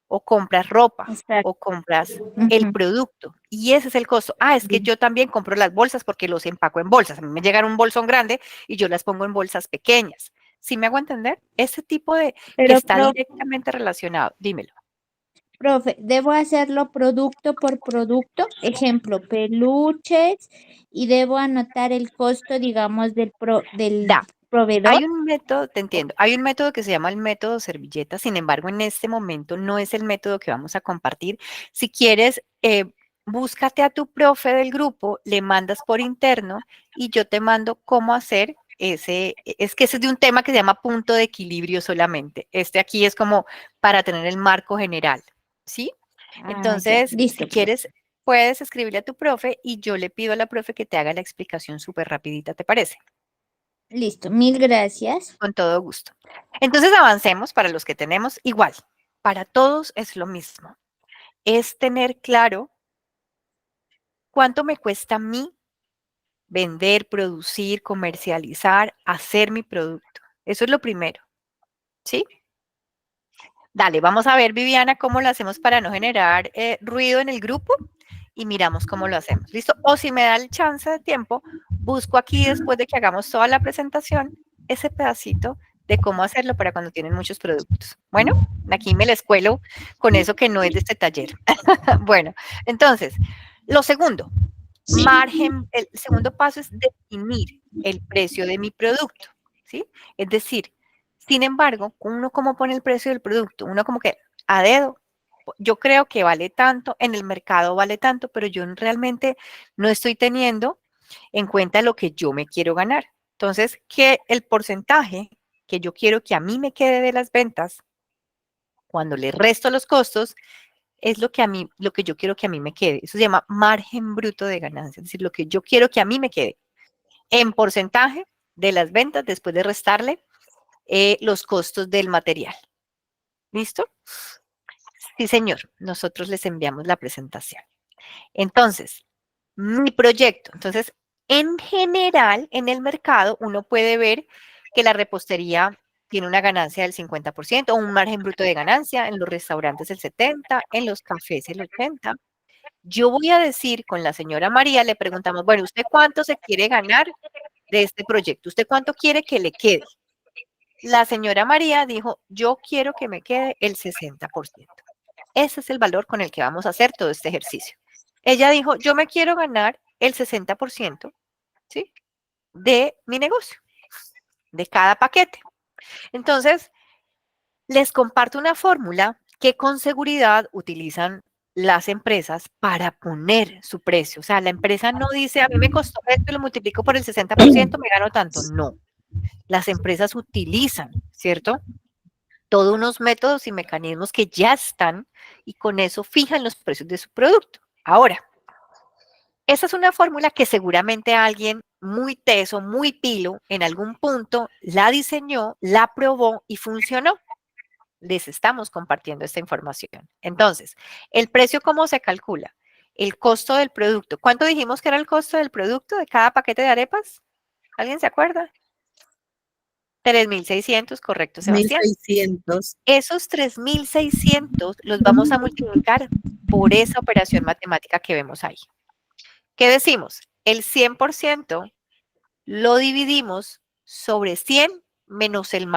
o compras ropa Exacto. o compras el Ujú. producto y ese es el costo. Ah, es que yo también compro las bolsas porque los empaco en bolsas. A mí me llegan un bolsón grande y yo las pongo en bolsas pequeñas. ¿Sí me hago entender? Ese tipo de que Pero, está directamente relacionado. Dímelo. profe, ¿debo hacerlo producto por producto? Ejemplo, peluches, y debo anotar el costo, digamos, del Da. proveedor. Hay un método, te entiendo, hay un método que se llama el método servilleta, sin embargo, en este momento no es el método que vamos a compartir. Si quieres, búscate a tu profe del grupo, le mandas por interno y yo te mando cómo hacer es que ese es de un tema que se llama punto de equilibrio solamente. Este aquí es como para tener el marco general, ¿sí? Ah, ya, Entonces, si listo, profe. quieres, puedes escribirle a tu profe y yo le pido a la profe que te haga la explicación súper rapidita, ¿te parece? Listo, mil gracias. Con todo gusto. Entonces avancemos para los que tenemos igual. Para todos es lo mismo. Es tener claro cuánto me cuesta a mí vender, producir, comercializar, hacer mi producto. Eso es lo primero. ¿Sí? Dale, vamos a ver, Viviana, cómo lo hacemos para no generar ruido en el grupo y miramos cómo lo hacemos. ¿Listo? O si me da el chance de tiempo, busco aquí después de que hagamos toda la presentación ese pedacito de cómo hacerlo para cuando tienen muchos productos. Bueno, aquí me les cuelo con eso que no es de este taller. Bueno, entonces, lo segundo, margen, el segundo paso es definir el precio de mi producto, ¿sí? Es decir, sin embargo, uno cómo pone el precio del producto, uno como que a dedo, yo creo que vale tanto, en el mercado vale tanto, pero yo realmente no estoy teniendo en cuenta lo que yo me quiero ganar. Entonces, que el porcentaje que yo quiero que a mí me quede de las ventas, cuando le resto los costos, es lo que yo quiero que a mí me quede. Eso se llama margen bruto de ganancia, es decir, lo que yo quiero que a mí me quede en porcentaje de las ventas después de restarle los costos del material. ¿Listo? Sí, señor. Nosotros les enviamos la presentación. Entonces, mi proyecto. Entonces, en general, en el mercado, uno puede ver que la repostería tiene una ganancia del 50%, un margen bruto de ganancia, en los restaurantes el 70%, en los cafés el 80%. Yo voy a decir con la señora María, le preguntamos, bueno, ¿usted cuánto se quiere ganar de este proyecto? ¿Usted cuánto quiere que le quede? La señora María dijo, yo quiero que me quede el 60%. Ese es el valor con el que vamos a hacer todo este ejercicio. Ella dijo, yo me quiero ganar el 60%, ¿sí? De mi negocio, de cada paquete. Entonces, les comparto una fórmula que con seguridad utilizan las empresas para poner su precio. O sea, la empresa no dice, a mí me costó esto y lo multiplico por el 60%, me gano tanto. No, las empresas utilizan, ¿cierto? Todos unos métodos y mecanismos que ya están y con eso fijan los precios de su producto. Ahora, esa es una fórmula que seguramente alguien muy teso, muy pilo, en algún punto la diseñó, la probó y funcionó. Les estamos compartiendo esta información. Entonces, ¿el precio cómo se calcula? El costo del producto. ¿Cuánto dijimos que era el costo del producto de cada paquete de arepas? ¿Alguien se acuerda? 3.600, correcto, Sebastián. 1.600. Esos 3.600 los vamos a multiplicar por esa operación matemática que vemos ahí. ¿Qué decimos? El 100% lo dividimos sobre 100 menos el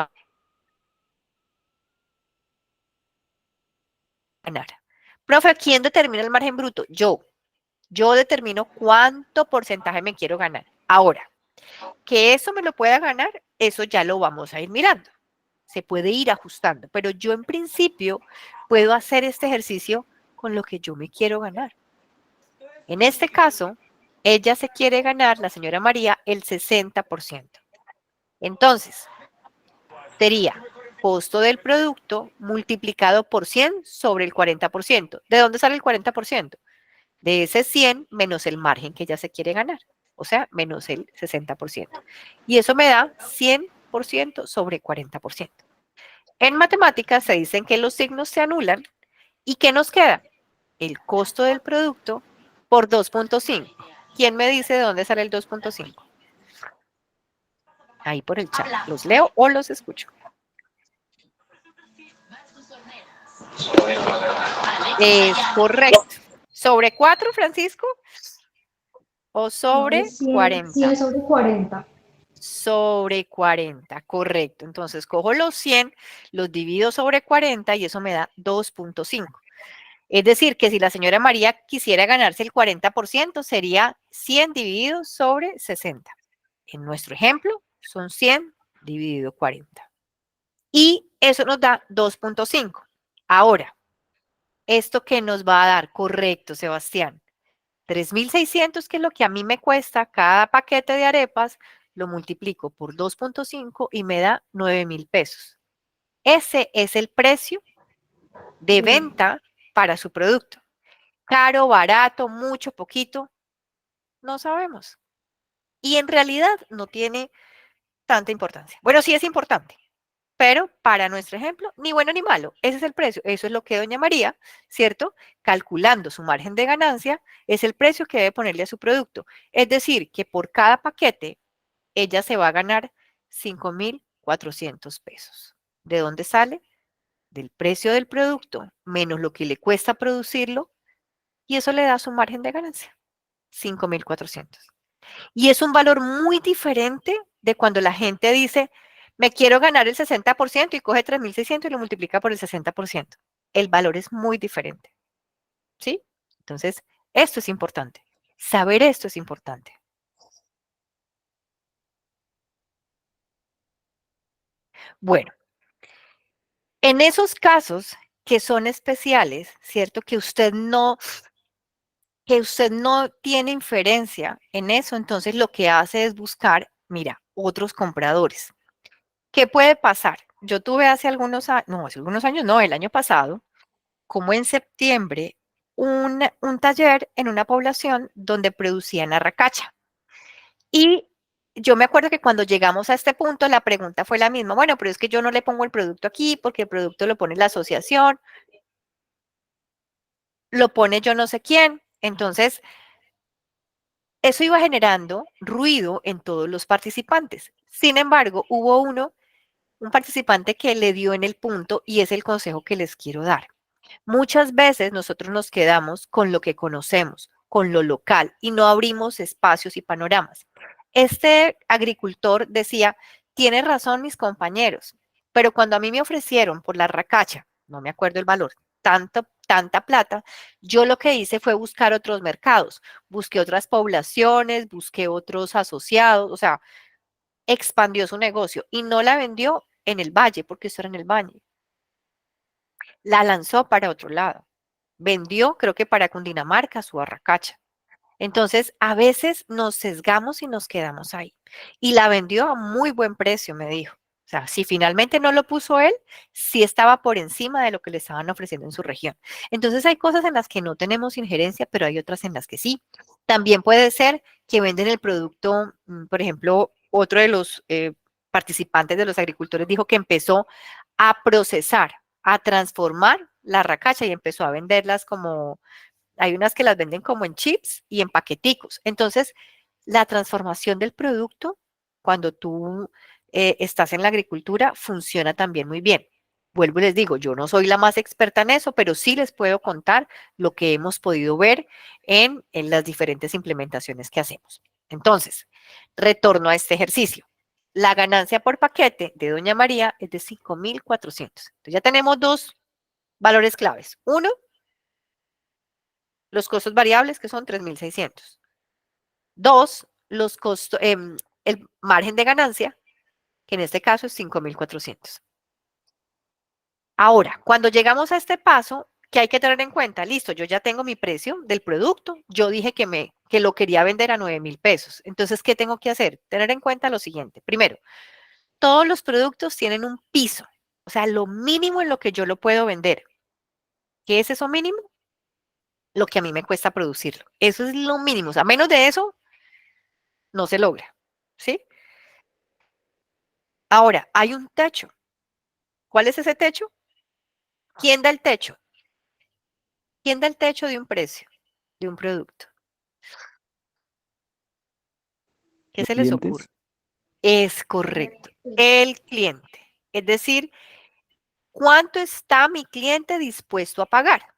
ganar. Profe, ¿quién determina el margen bruto? Yo determino cuánto porcentaje me quiero ganar. Ahora, que eso me lo pueda ganar, eso ya lo vamos a ir mirando. Se puede ir ajustando, pero yo en principio puedo hacer este ejercicio con lo que yo me quiero ganar. En este caso, ella se quiere ganar, la señora María, el 60%. Entonces, sería costo del producto multiplicado por 100 sobre el 40%. ¿De dónde sale el 40%? De ese 100 menos el margen que ella se quiere ganar, o sea, menos el 60%. Y eso me da 100% sobre 40%. En matemáticas se dicen que los signos se anulan y ¿qué nos queda? El costo del producto por 2.5. ¿Quién me dice de dónde sale el 2.5? Ahí por el chat. ¿Los leo o los escucho? Es correcto. ¿Sobre 4, Francisco? ¿O sobre 40? Sí, es sobre 40. Sobre 40, correcto. Entonces cojo los 100, los divido sobre 40 y eso me da 2.5. Es decir, que si la señora María quisiera ganarse el 40%, sería 100 dividido sobre 60. En nuestro ejemplo, son 100 dividido 40. Y eso nos da 2.5. Ahora, ¿esto qué nos va a dar? Correcto, Sebastián. 3.600, que es lo que a mí me cuesta cada paquete de arepas, lo multiplico por 2.5 y me da 9.000 pesos. Ese es el precio de venta para su producto. Caro, barato, mucho, poquito, no sabemos. Y en realidad no tiene tanta importancia. Bueno, sí es importante, pero para nuestro ejemplo, ni bueno ni malo. Ese es el precio. Eso es lo que doña María, ¿cierto? Calculando su margen de ganancia, es el precio que debe ponerle a su producto. Es decir, que por cada paquete, ella se va a ganar 5.400 pesos. ¿De dónde sale? Del precio del producto menos lo que le cuesta producirlo, y eso le da su margen de ganancia, 5.400. Y es un valor muy diferente de cuando la gente dice, me quiero ganar el 60% y coge 3.600 y lo multiplica por el 60%. El valor es muy diferente. ¿Sí? Entonces, esto es importante. Saber esto es importante. Bueno, en esos casos que son especiales, ¿cierto? Que usted no tiene inferencia en eso, entonces lo que hace es buscar, mira, otros compradores. ¿Qué puede pasar? Yo tuve hace algunos años, no, el año pasado, como en septiembre, un taller en una población donde producían arracacha. Y yo me acuerdo que cuando llegamos a este punto, la pregunta fue la misma. Bueno, pero es que yo no le pongo el producto aquí porque el producto lo pone la asociación, lo pone yo no sé quién. Entonces, eso iba generando ruido en todos los participantes. Sin embargo, hubo un participante que le dio en el punto y es el consejo que les quiero dar. Muchas veces nosotros nos quedamos con lo que conocemos, con lo local y no abrimos espacios y panoramas. Este agricultor decía, tiene razón mis compañeros, pero cuando a mí me ofrecieron por la racacha, no me acuerdo el valor, tanta plata, yo lo que hice fue buscar otros mercados, busqué otras poblaciones, busqué otros asociados, o sea, expandió su negocio y no la vendió en el valle, porque eso era en el valle. La lanzó para otro lado. Vendió, creo que para Cundinamarca, su arracacha. Entonces, a veces nos sesgamos y nos quedamos ahí. Y la vendió a muy buen precio, me dijo. O sea, si finalmente no lo puso él, sí estaba por encima de lo que le estaban ofreciendo en su región. Entonces, hay cosas en las que no tenemos injerencia, pero hay otras en las que sí. También puede ser que venden el producto, por ejemplo, otro de los participantes de los agricultores dijo que empezó a procesar, a transformar la racacha y empezó a venderlas como hay unas que las venden como en chips y en paqueticos. Entonces, la transformación del producto, cuando tú estás en la agricultura, funciona también muy bien. Vuelvo y les digo, yo no soy la más experta en eso, pero sí les puedo contar lo que hemos podido ver en las diferentes implementaciones que hacemos. Entonces, retorno a este ejercicio. La ganancia por paquete de Doña María es de 5.400. Entonces, ya tenemos dos valores claves. Uno, los costos variables, que son 3.600. Dos, los costos, el margen de ganancia, que en este caso es 5.400. Ahora, cuando llegamos a este paso, ¿qué hay que tener en cuenta? Listo, yo ya tengo mi precio del producto. Yo dije que lo quería vender a 9.000 pesos. Entonces, ¿qué tengo que hacer? Tener en cuenta lo siguiente. Primero, todos los productos tienen un piso, o sea, lo mínimo en lo que yo lo puedo vender. ¿Qué es eso mínimo? Lo que a mí me cuesta producirlo. Eso es lo mínimo. O sea, menos de eso no se logra, ¿sí? Ahora, hay un techo. ¿Cuál es ese techo? ¿Quién da el techo? ¿Quién da el techo de un precio, de un producto? ¿Qué se les clientes. ocurre? Es correcto, el cliente. Es decir, ¿cuánto está mi cliente dispuesto a pagar?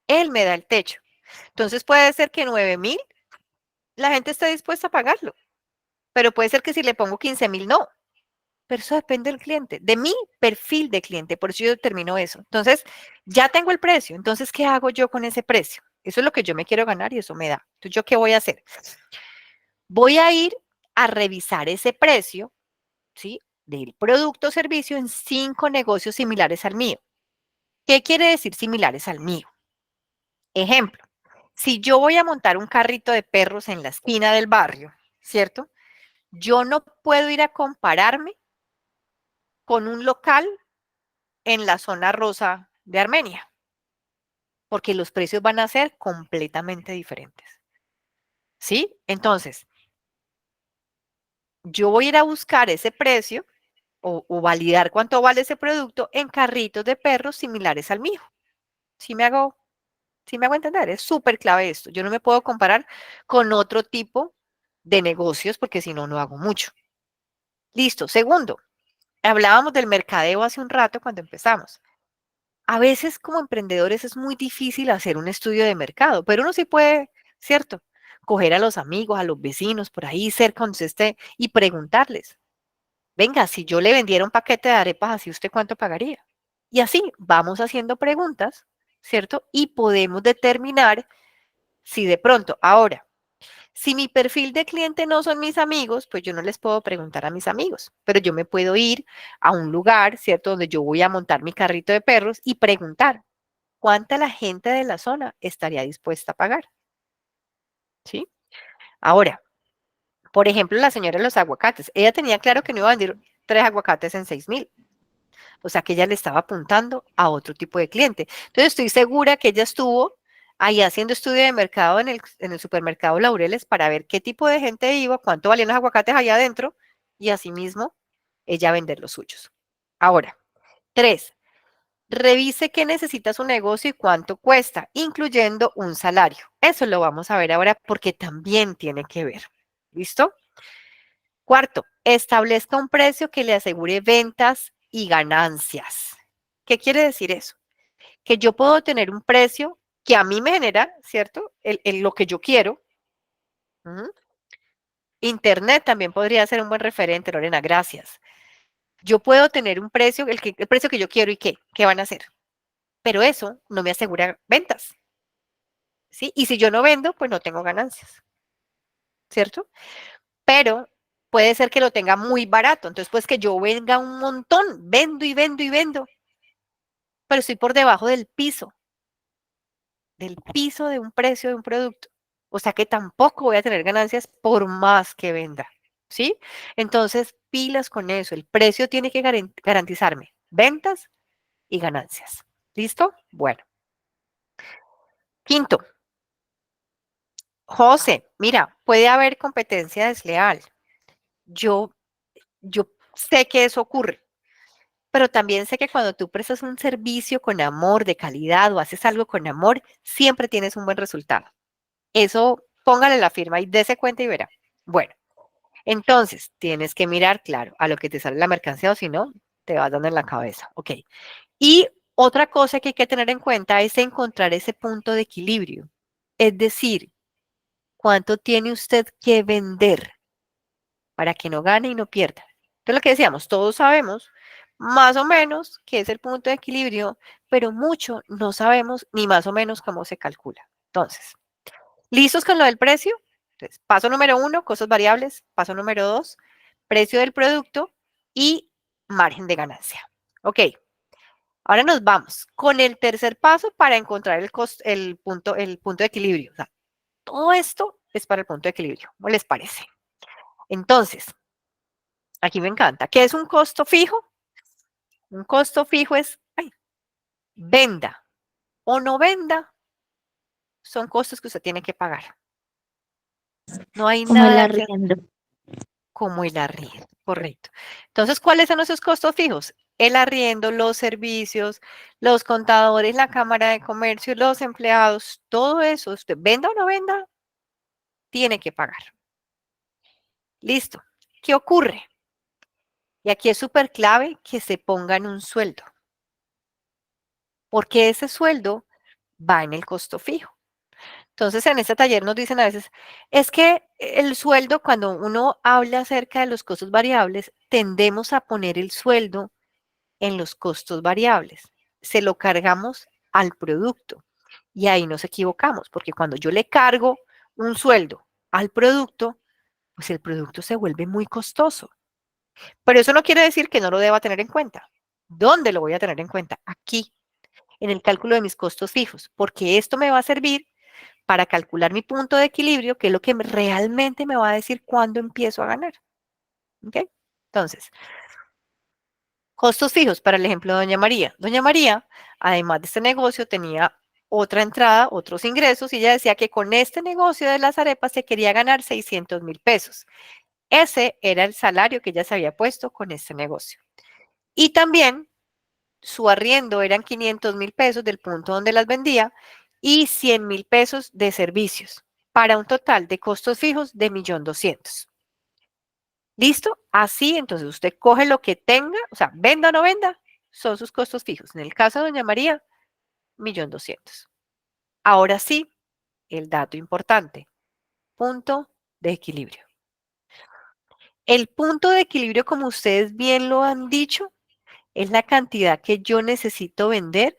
Él me da el techo. Entonces puede ser que 9,000 la gente esté dispuesta a pagarlo, pero puede ser que si le pongo 15,000 no. Pero eso depende del cliente, de mi perfil de cliente, por eso yo determino eso. Entonces, ya tengo el precio, entonces, ¿qué hago yo con ese precio? Eso es lo que yo me quiero ganar y eso me da. Entonces, ¿yo qué voy a hacer? Voy a ir a revisar ese precio, ¿sí? Del producto o servicio en 5 negocios similares al mío. ¿Qué quiere decir similares al mío? Ejemplo, si yo voy a montar un carrito de perros en la esquina del barrio, ¿cierto? Yo no puedo ir a compararme con un local en la zona rosa de Armenia, porque los precios van a ser completamente diferentes. ¿Sí? Entonces, yo voy a ir a buscar ese precio o validar cuánto vale ese producto en carritos de perros similares al mío. ¿Sí me hago entender? Es súper clave esto. Yo no me puedo comparar con otro tipo de negocios porque si no, no hago mucho. Listo. Segundo, hablábamos del mercadeo hace un rato cuando empezamos. A veces como emprendedores es muy difícil hacer un estudio de mercado, pero uno sí puede, ¿cierto? Coger a los amigos, a los vecinos por ahí cerca donde usted esté y preguntarles, venga, si yo le vendiera un paquete de arepas así, ¿usted cuánto pagaría? Y así vamos haciendo preguntas, ¿cierto? Y podemos determinar si de pronto, ahora, si mi perfil de cliente no son mis amigos, pues yo no les puedo preguntar a mis amigos, pero yo me puedo ir a un lugar, ¿cierto? Donde yo voy a montar mi carrito de perros y preguntar cuánta la gente de la zona estaría dispuesta a pagar, ¿sí? Ahora, por ejemplo, la señora de los aguacates, ella tenía claro que no iba a vender 3 aguacates en 6,000. O sea, que ella le estaba apuntando a otro tipo de cliente. Entonces, estoy segura que ella estuvo ahí haciendo estudio de mercado en el supermercado Laureles para ver qué tipo de gente iba, cuánto valían los aguacates allá adentro y asimismo ella vender los suyos. Ahora, 3, revise qué necesita su negocio y cuánto cuesta, incluyendo un salario. Eso lo vamos a ver ahora porque también tiene que ver. ¿Listo? Cuarto, establezca un precio que le asegure ventas y ganancias. ¿Qué quiere decir eso? Que yo puedo tener un precio que a mí me genera, ¿cierto? Lo que yo quiero. Ujú. Internet también podría ser un buen referente, Lorena, gracias. Yo puedo tener un precio, el precio que yo quiero y ¿qué van a hacer? Pero eso no me asegura ventas, ¿sí? Y si yo no vendo, pues no tengo ganancias, ¿cierto? Pero puede ser que lo tenga muy barato, entonces pues que yo venga un montón, vendo y vendo y vendo, pero estoy por debajo del piso de un precio de un producto. O sea que tampoco voy a tener ganancias por más que venda, ¿sí? Entonces, pilas con eso. El precio tiene que garantizarme ventas y ganancias. ¿Listo? Bueno. Quinto, José, mira, puede haber competencia desleal. Yo, yo sé que eso ocurre, pero también sé que cuando tú prestas un servicio con amor, de calidad o haces algo con amor, siempre tienes un buen resultado. Eso, póngale la firma y dése cuenta y verá. Bueno, entonces tienes que mirar, claro, a lo que te sale la mercancía o si no, te vas dando en la cabeza. Ok. Y otra cosa que hay que tener en cuenta es encontrar ese punto de equilibrio. Es decir, ¿cuánto tiene usted que vender para que no gane y no pierda? Entonces, lo que decíamos, todos sabemos más o menos qué es el punto de equilibrio, pero mucho no sabemos ni más o menos cómo se calcula. Entonces, ¿listos con lo del precio? Entonces, paso número 1, costos variables. Paso número 2, precio del producto y margen de ganancia. Ok, ahora nos vamos con el tercer paso para encontrar el punto de equilibrio. O sea, todo esto es para el punto de equilibrio. ¿Cómo les parece? Entonces, aquí me encanta. ¿Qué es un costo fijo? Un costo fijo es venda o no venda, son costos que usted tiene que pagar. No hay Como el nada que arriendo. como el arriendo, correcto. Entonces, ¿cuáles son esos costos fijos? el arriendo, los servicios, los contadores, la Cámara de Comercio, los empleados, todo eso, usted venda o no venda, tiene que pagar. Listo. ¿Qué ocurre? Y aquí es súper clave que se pongan un sueldo, porque ese sueldo va en el costo fijo. Entonces, en este taller nos dicen a veces, es que el sueldo, cuando uno habla acerca de los costos variables, tendemos a poner el sueldo en los costos variables. Se lo cargamos al producto y ahí nos equivocamos, porque cuando yo le cargo un sueldo al producto, pues el producto se vuelve muy costoso. Pero eso no quiere decir que no lo deba tener en cuenta. ¿Dónde lo voy a tener en cuenta? Aquí, en el cálculo de mis costos fijos, porque esto me va a servir para calcular mi punto de equilibrio, que es lo que realmente me va a decir cuándo empiezo a ganar. ¿Ok? Entonces, costos fijos para el ejemplo de Doña María. Doña María, además de este negocio, tenía otra entrada, otros ingresos, y ella decía que con este negocio de las arepas se quería ganar 600,000 pesos. Ese era el salario que ella se había puesto con este negocio. Y también su arriendo eran 500,000 pesos del punto donde las vendía y 100,000 pesos de servicios, para un total de costos fijos de 1.200.000. ¿Listo? Así, entonces usted coge lo que tenga, o sea, venda o no venda, son sus costos fijos. En el caso de Doña María, 1.200.000. Ahora sí, el dato importante, punto de equilibrio. El punto de equilibrio, como ustedes bien lo han dicho, es la cantidad que yo necesito vender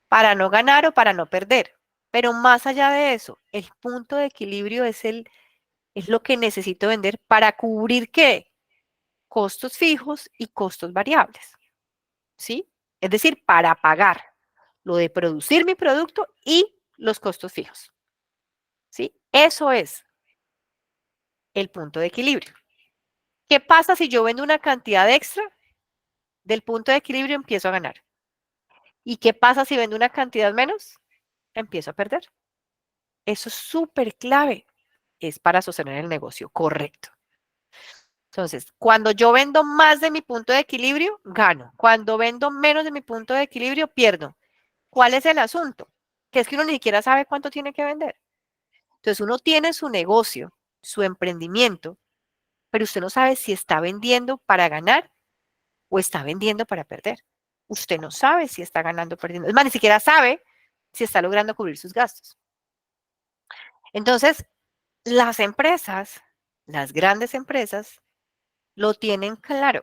para no ganar o para no perder. Pero más allá de eso, el punto de equilibrio es lo que necesito vender para cubrir ¿qué? Costos fijos y costos variables. ¿Sí? Es decir, para pagar lo de producir mi producto y los costos fijos. ¿Sí? Eso es el punto de equilibrio. ¿Qué pasa si yo vendo una cantidad extra? Del punto de equilibrio empiezo a ganar. ¿Y qué pasa si vendo una cantidad menos? Empiezo a perder. Eso es súper clave. Es para sostener el negocio correcto. Entonces, cuando yo vendo más de mi punto de equilibrio, gano. Cuando vendo menos de mi punto de equilibrio, pierdo. ¿Cuál es el asunto? Que es que uno ni siquiera sabe cuánto tiene que vender. Entonces, uno tiene su negocio, su emprendimiento, pero usted no sabe si está vendiendo para ganar o está vendiendo para perder. Usted no sabe si está ganando o perdiendo. Es más, ni siquiera sabe si está logrando cubrir sus gastos. Entonces, las empresas, las grandes empresas, lo tienen claro.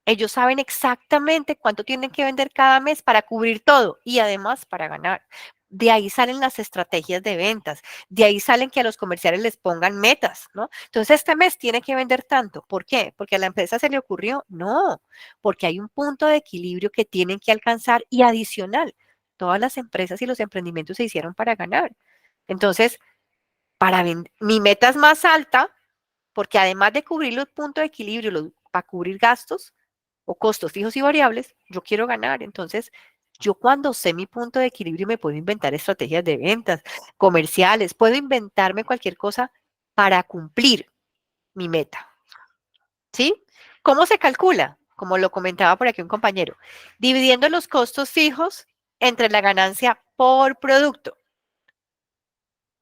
Ellos saben exactamente cuánto tienen que vender cada mes para cubrir todo y además para ganar. De ahí salen las estrategias de ventas, de ahí salen que a los comerciales les pongan metas, ¿no? Entonces este mes tiene que vender tanto. ¿Por qué? ¿Porque a la empresa se le ocurrió? No, porque hay un punto de equilibrio que tienen que alcanzar y adicional. Todas las empresas y los emprendimientos se hicieron para ganar. Entonces, mi meta es más alta porque además de cubrir los puntos de equilibrio, para cubrir gastos, o costos fijos y variables, yo quiero ganar. Entonces, yo cuando sé mi punto de equilibrio me puedo inventar estrategias de ventas, comerciales, puedo inventarme cualquier cosa para cumplir mi meta. ¿Sí? ¿Cómo se calcula? Como lo comentaba por aquí un compañero, dividiendo los costos fijos entre la ganancia por producto.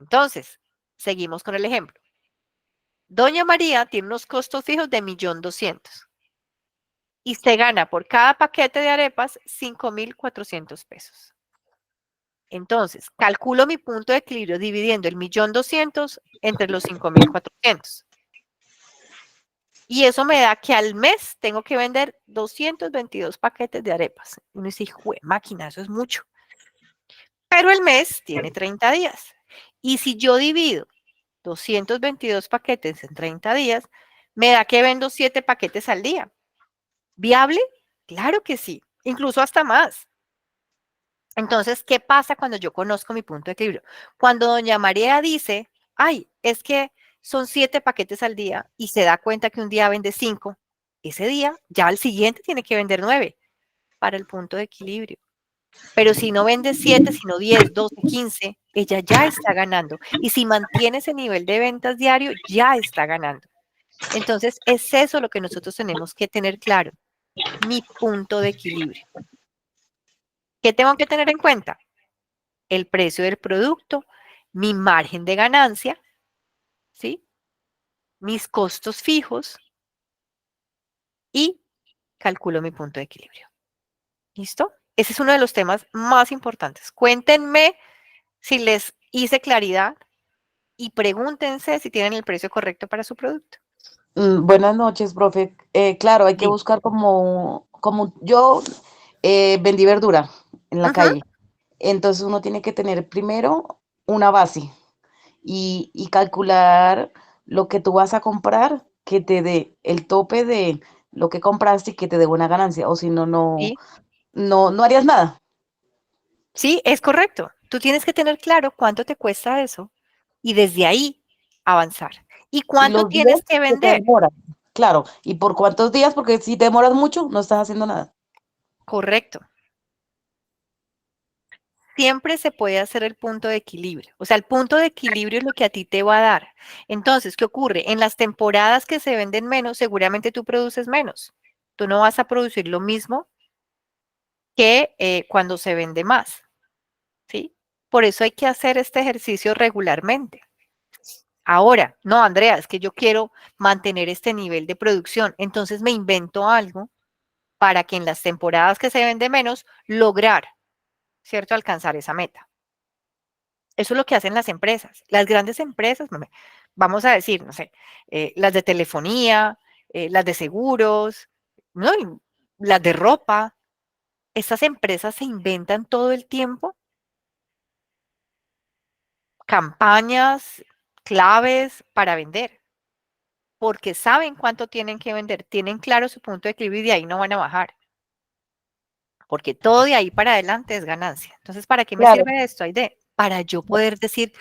Entonces, seguimos con el ejemplo. Doña María tiene unos costos fijos de 1.200.000. Y se gana por cada paquete de arepas 5.400 pesos. Entonces, calculo mi punto de equilibrio dividiendo el 1.200.000 entre los 5.400. Y eso me da que al mes tengo que vender 222 paquetes de arepas. Uno dice, hijo de máquina, eso es mucho. Pero el mes tiene 30 días. Y si yo divido 222 paquetes en 30 días, me da que vendo 7 paquetes al día. ¿Viable? Claro que sí, incluso hasta más. Entonces, ¿qué pasa cuando yo conozco mi punto de equilibrio? Cuando doña María dice, ay, es que son 7 paquetes al día y se da cuenta que un día vende 5, ese día ya al siguiente tiene que vender 9 para el punto de equilibrio. Pero si no vende 7, sino 10, 12, 15, ella ya está ganando. Y si mantiene ese nivel de ventas diario, ya está ganando. Entonces, es eso lo que nosotros tenemos que tener claro. mi punto de equilibrio. ¿Qué tengo que tener en cuenta? El precio del producto, mi margen de ganancia, ¿sí? Mis costos fijos y calculo mi punto de equilibrio. ¿Listo? Ese es uno de los temas más importantes. Cuéntenme si les hice claridad y pregúntense si tienen el precio correcto para su producto. Buenas noches, profe. Claro, hay que Dime. buscar como yo vendí verdura en la Ujú, calle. Entonces uno tiene que tener primero una base y calcular lo que tú vas a comprar que te dé el tope de lo que compraste y que te dé buena ganancia. O si no, sí, no harías nada. sí, es correcto. Tú tienes que tener claro cuánto te cuesta eso y desde ahí avanzar. ¿Y Y cuánto los días tienes que que te vender? demoras. Claro. ¿Y por cuántos días? Porque si te demoras mucho, no estás haciendo nada. Correcto. Siempre se puede hacer el punto de equilibrio. O sea, el punto de equilibrio es lo que a ti te va a dar. Entonces, ¿qué ocurre? En las temporadas que se venden menos, seguramente tú produces menos. Tú no vas a producir lo mismo que cuando se vende más, ¿sí? Por eso hay que hacer este ejercicio regularmente. Ahora, no, Andrea, es que yo quiero mantener este nivel de producción, entonces me invento algo para que en las temporadas que se vende menos, lograr, ¿cierto? Alcanzar esa meta. Eso es lo que hacen las empresas. Las grandes empresas, vamos a decir, no sé, las de telefonía, las de seguros, ¿no? Y las de ropa. Estas empresas se inventan todo el tiempo campañas claves para vender, porque saben cuánto tienen que vender, tienen claro su punto de equilibrio y de ahí no van a bajar, porque todo de ahí para adelante es ganancia. Entonces, ¿para qué me Claro. sirve esto, Aide? Para yo poder decir,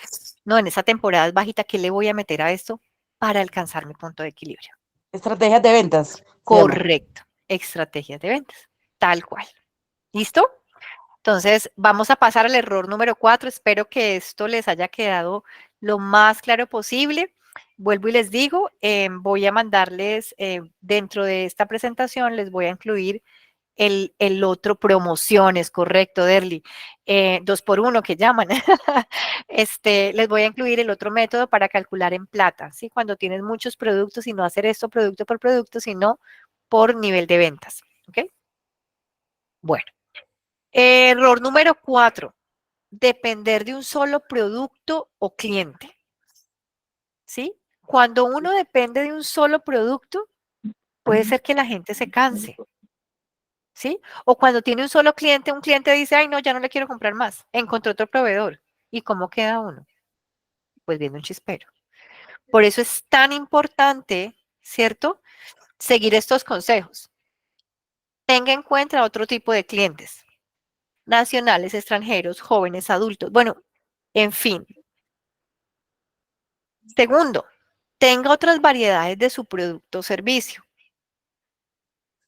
no, en esa temporada es bajita, ¿qué le voy a meter a esto para alcanzar mi punto de equilibrio? Estrategias de ventas, se llama. Correcto, estrategias de ventas, tal cual. ¿Listo? Entonces, vamos a pasar al error número 4. Espero que esto les haya quedado lo más claro posible. Vuelvo y les digo, voy a mandarles dentro de esta presentación, les voy a incluir el otro promociones, correcto, Derly, 2x1 que llaman. Les voy a incluir el otro método para calcular en plata, ¿sí? Cuando tienes muchos productos y no hacer esto producto por producto, sino por nivel de ventas, ¿ok? Bueno, error número 4, depender de un solo producto o cliente, ¿sí? Cuando uno depende de un solo producto, puede ser que la gente se canse, ¿sí? O cuando tiene un solo cliente, un cliente dice, ay, no, ya no le quiero comprar más, encontró otro proveedor. ¿Y cómo queda uno? Pues viendo un chispero. Por eso es tan importante, ¿cierto? Seguir estos consejos. Tenga en cuenta otro tipo de clientes, nacionales, extranjeros, jóvenes, adultos, bueno, en fin. Segundo, tenga otras variedades de su producto o servicio.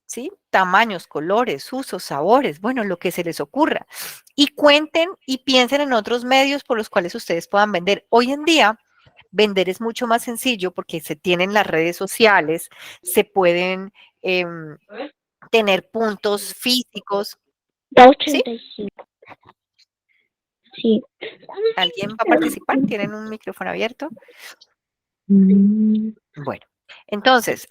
¿Sí? Tamaños, colores, usos, sabores, bueno, lo que se les ocurra. Y cuenten y piensen en otros medios por los cuales ustedes puedan vender. Hoy en día, vender es mucho más sencillo porque se tienen las redes sociales, se pueden tener puntos físicos. ¿Sí? 285. Sí. ¿Alguien va a participar? ¿Tienen un micrófono abierto? Bueno, entonces,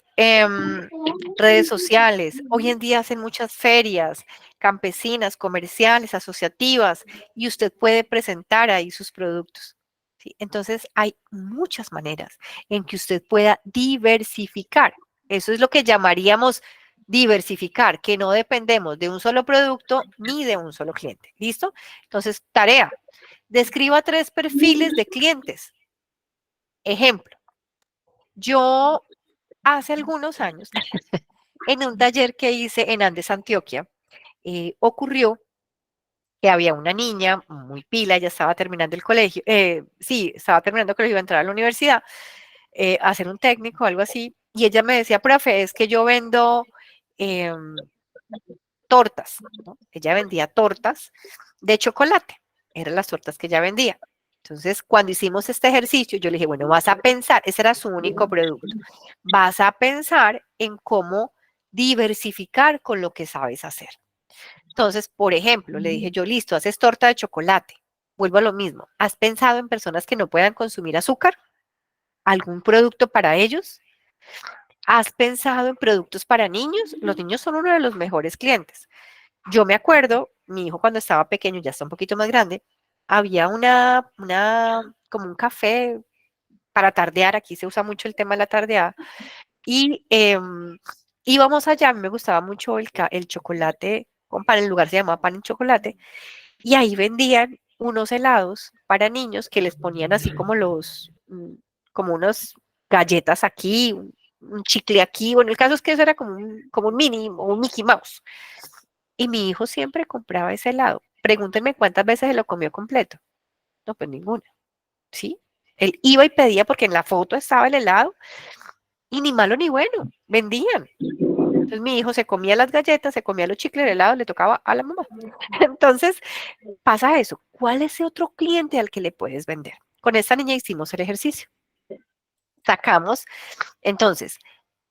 redes sociales, hoy en día hacen muchas ferias campesinas, comerciales, asociativas, y usted puede presentar ahí sus productos, ¿sí? Entonces, hay muchas maneras en que usted pueda diversificar. Eso es lo que llamaríamos diversificar, que no dependemos de un solo producto ni de un solo cliente. ¿Listo? Entonces, tarea, describa 3 perfiles de clientes. Ejemplo, yo hace algunos años, en un taller que hice en Andes, Antioquia, ocurrió que había una niña muy pila, ya estaba terminando el colegio, sí, estaba terminando el colegio, iba a entrar a la universidad, a hacer un técnico o algo así, y ella me decía, profe, es que yo vendo tortas, ¿no? Ella vendía tortas de chocolate, eran las tortas que ella vendía. Entonces, cuando hicimos este ejercicio, yo le dije, bueno, vas a pensar, ese era su único producto, vas a pensar en cómo diversificar con lo que sabes hacer. Entonces, por ejemplo, le dije yo, listo, haces torta de chocolate. Vuelvo a lo mismo. ¿Has pensado en personas que no puedan consumir azúcar? ¿Algún producto para ellos? ¿Has pensado en productos para niños? Los niños son uno de los mejores clientes. Yo me acuerdo, mi hijo cuando estaba pequeño, ya está un poquito más grande, había como un café para tardear, aquí se usa mucho el tema de la tardeada, y íbamos allá, a mí me gustaba mucho el chocolate con pan, el lugar se llamaba Pan y Chocolate, y ahí vendían unos helados para niños que les ponían así como como unas galletas aquí, un chicle aquí, bueno, el caso es que eso era como un mini o un Mickey Mouse. Y mi hijo siempre compraba ese helado. Pregúntenme cuántas veces se lo comió completo. No, pues ninguna, ¿sí? Él iba y pedía porque en la foto estaba el helado y ni malo ni bueno, vendían. Entonces mi hijo se comía las galletas, se comía los chicles, el helado, le tocaba a la mamá. Entonces pasa eso. ¿Cuál es ese otro cliente al que le puedes vender? Con esta niña hicimos el ejercicio. Sacamos, entonces,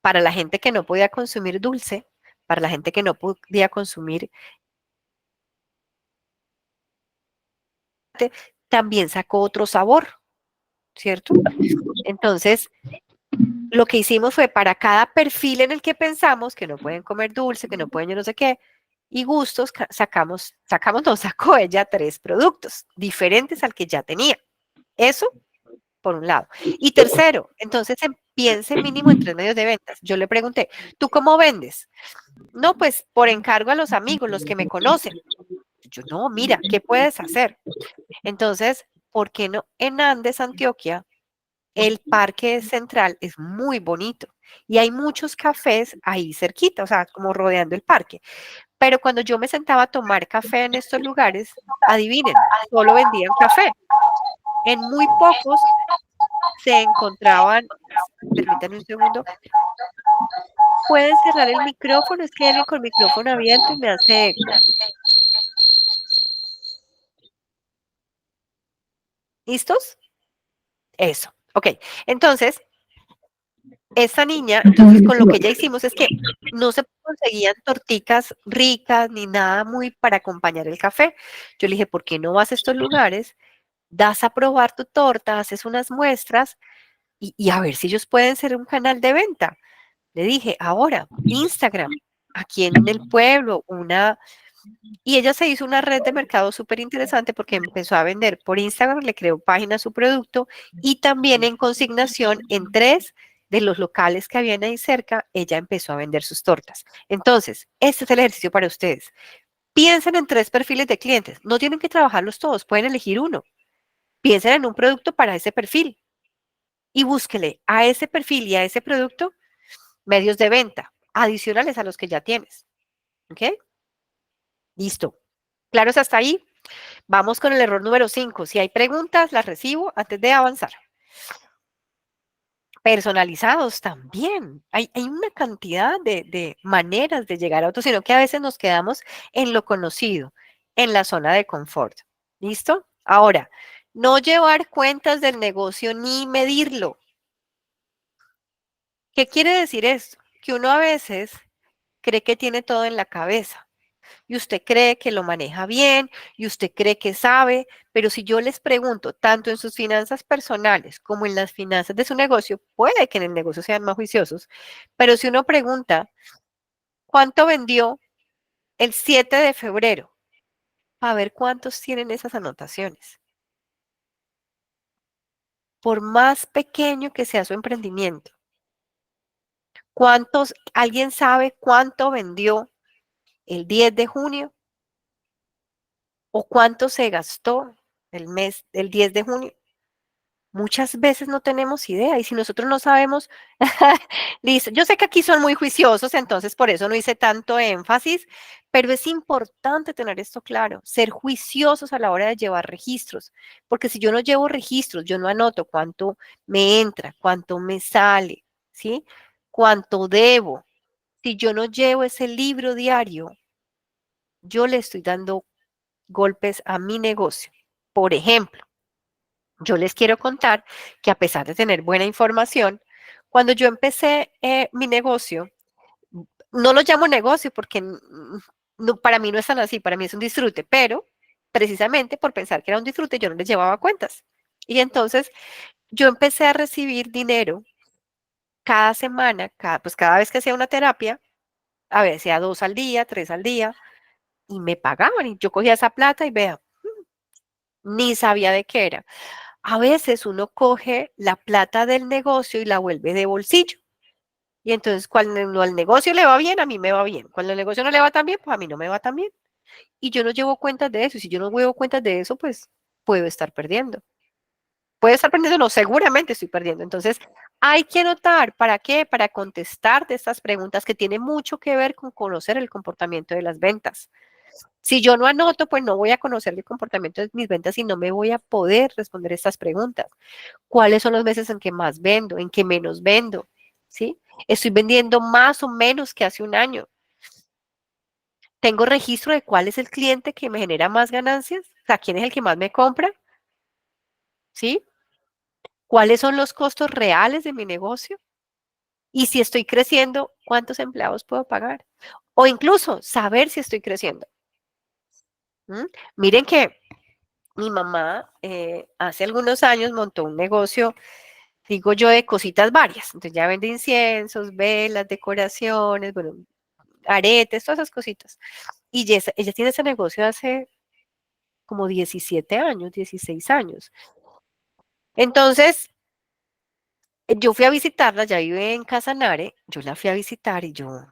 para la gente que no podía consumir dulce, para la gente que no podía consumir, también sacó otro sabor, ¿cierto? Entonces, lo que hicimos fue para cada perfil en el que pensamos que no pueden comer dulce, que no pueden yo no sé qué, y gustos, no, sacó ella 3 productos diferentes al que ya tenía. Eso por un lado. Y tercero, entonces piense mínimo en 3 medios de ventas. Yo le pregunté, ¿tú cómo vendes? No, pues por encargo a los amigos, los que me conocen. Yo, no, mira, ¿qué puedes hacer? Entonces, ¿por qué no en Andes, Antioquia? El parque central es muy bonito y hay muchos cafés ahí cerquita, o sea, como rodeando el parque. Pero cuando yo me sentaba a tomar café en estos lugares, adivinen, solo vendían café. En muy pocos se encontraban, permítanme un segundo, pueden cerrar el micrófono, es que hay alguien con el micrófono abierto y me hace eco. ¿Listos? Eso, ok. Entonces, esta niña, entonces con lo que ya hicimos es que no se conseguían torticas ricas ni nada muy para acompañar el café. Yo le dije, ¿por qué no vas a estos lugares? Das a probar tu torta, haces unas muestras y a ver si ellos pueden ser un canal de venta. Le dije, ahora, Instagram, aquí en el pueblo, y ella se hizo una red de mercado súper interesante porque empezó a vender por Instagram, le creó página a su producto y también en consignación en 3 de los locales que habían ahí cerca, ella empezó a vender sus tortas. Entonces, este es el ejercicio para ustedes. Piensen en 3 perfiles de clientes. No tienen que trabajarlos todos, pueden elegir uno. Piensen en un producto para ese perfil y búsquele a ese perfil y a ese producto medios de venta adicionales a los que ya tienes. ¿Ok? Listo. ¿Claros hasta ahí? Vamos con el error número 5. Si hay preguntas, las recibo antes de avanzar. Personalizados también. Hay una cantidad de maneras de llegar a otros, sino que a veces nos quedamos en lo conocido, en la zona de confort. ¿Listo? Ahora, no llevar cuentas del negocio ni medirlo. ¿Qué quiere decir esto? Que uno a veces cree que tiene todo en la cabeza y usted cree que lo maneja bien y usted cree que sabe, pero si yo les pregunto, tanto en sus finanzas personales como en las finanzas de su negocio, puede que en el negocio sean más juiciosos, pero si uno pregunta, ¿cuánto vendió el 7 de febrero? A ver cuántos tienen esas anotaciones. Por más pequeño que sea su emprendimiento, ¿alguien sabe cuánto vendió el 10 de junio? ¿O cuánto se gastó el 10 de junio? Muchas veces no tenemos idea y si nosotros no sabemos, listo, yo sé que aquí son muy juiciosos, entonces por eso no hice tanto énfasis, pero es importante tener esto claro, ser juiciosos a la hora de llevar registros, porque si yo no llevo registros, yo no anoto cuánto me entra, cuánto me sale, ¿sí? Cuánto debo. Si yo no llevo ese libro diario, yo le estoy dando golpes a mi negocio. Por ejemplo, yo les quiero contar que a pesar de tener buena información, cuando yo empecé mi negocio, No lo llamo negocio porque no, para mí no es tan así, para mí es un disfrute, pero precisamente por pensar que era un disfrute yo no les llevaba cuentas. Y entonces yo empecé a recibir dinero cada semana, pues cada vez que hacía una terapia, a veces hacía 2 al día, 3 al día, y me pagaban. Y yo cogía esa plata y vea, ni sabía de qué era. A veces uno coge la plata del negocio y la vuelve de bolsillo. Y entonces cuando al negocio le va bien, a mí me va bien. Cuando el negocio no le va tan bien, pues a mí no me va tan bien. Y yo no llevo cuentas de eso. Y si yo no llevo cuentas de eso, pues puedo estar perdiendo. Puedo estar perdiendo, no, seguramente estoy perdiendo. Entonces, hay que anotar, ¿para qué? Para contestarte estas preguntas que tienen mucho que ver con conocer el comportamiento de las ventas. Si yo no anoto, pues no voy a conocer el comportamiento de mis ventas y no me voy a poder responder estas preguntas. ¿Cuáles son los meses en que más vendo, en que menos vendo? ¿Sí? ¿Estoy vendiendo más o menos que hace un año? ¿Tengo registro de cuál es el cliente que me genera más ganancias? O sea, ¿quién es el que más me compra? ¿Sí? ¿Cuáles son los costos reales de mi negocio? Y si estoy creciendo, ¿cuántos empleados puedo pagar? O incluso saber si estoy creciendo. ¿Mm? Miren que mi mamá hace algunos años montó un negocio, digo yo, de cositas varias. Entonces ya vende inciensos, velas, decoraciones, bueno, aretes, todas esas cositas. Y ella tiene ese negocio hace como 17 años, 16 años. Entonces, yo fui a visitarla, ya vive en Casanare, yo la fui a visitar y yo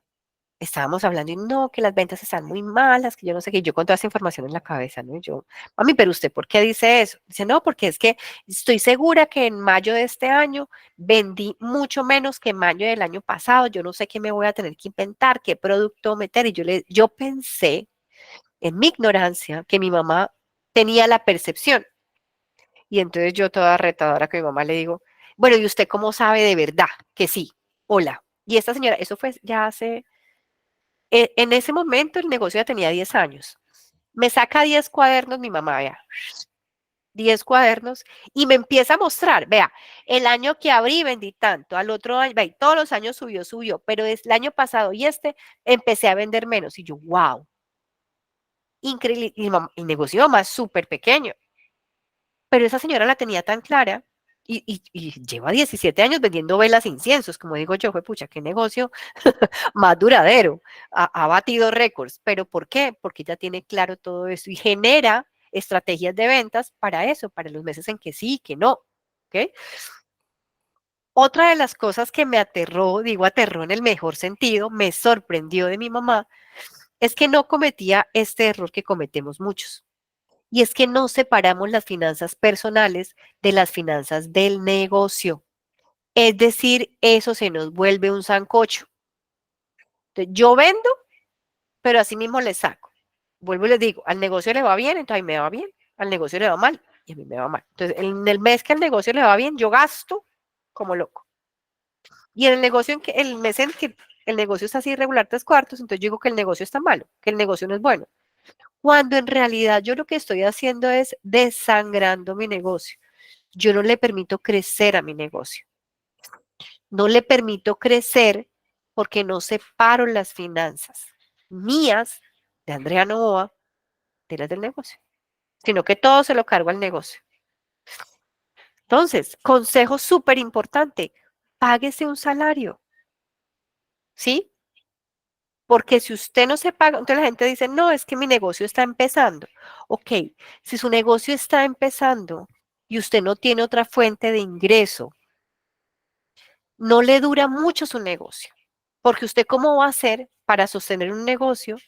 estábamos hablando y no, que las ventas están muy malas, que yo no sé qué, yo con toda esa información en la cabeza, ¿no? Y yo, mami, pero usted, ¿por qué dice eso? Dice, no, porque es que estoy segura que en mayo de este año vendí mucho menos que en mayo del año pasado, yo no sé qué me voy a tener que inventar, qué producto meter, y yo pensé en mi ignorancia que mi mamá tenía la percepción. Y entonces yo toda retadora con mi mamá le digo, bueno, ¿y usted cómo sabe de verdad que sí? Hola. Y esta señora, eso fue ya hace, en ese momento el negocio ya tenía 10 años. Me saca 10 cuadernos mi mamá, vea, 10 cuadernos y me empieza a mostrar, vea, el año que abrí vendí tanto, al otro año, vea, todos los años subió, pero es el año pasado y este empecé a vender menos. Y yo, wow, increíble. Y el negocio más súper pequeño. Pero esa señora la tenía tan clara y lleva 17 años vendiendo velas e inciensos, como digo yo, fue pucha, qué negocio más duradero, ha batido récords. ¿Pero por qué? Porque ella tiene claro todo eso y genera estrategias de ventas para eso, para los meses en que sí, que no. ¿Ok? Otra de las cosas que me aterró, digo aterró en el mejor sentido, me sorprendió de mi mamá, es que no cometía este error que cometemos muchos. Y es que no separamos las finanzas personales de las finanzas del negocio. Es decir, eso se nos vuelve un sancocho. Entonces, yo vendo, pero así mismo le saco. Vuelvo y les digo, al negocio le va bien, entonces a mí me va bien. Al negocio le va mal y a mí me va mal. Entonces, en el mes que al negocio le va bien, yo gasto como loco. Y en el negocio el mes en que el negocio está así irregular 3/4, entonces yo digo que el negocio está malo, que el negocio no es bueno. Cuando en realidad yo lo que estoy haciendo es desangrando mi negocio. Yo no le permito crecer a mi negocio. No le permito crecer porque no separo las finanzas mías de Andrea Novoa de las del negocio, sino que todo se lo cargo al negocio. Entonces, consejo súper importante, páguese un salario, ¿sí? Porque si usted no se paga, entonces la gente dice, no, es que mi negocio está empezando. Ok, si su negocio está empezando y usted no tiene otra fuente de ingreso, no le dura mucho su negocio, porque usted cómo va a hacer para sostener un negocio,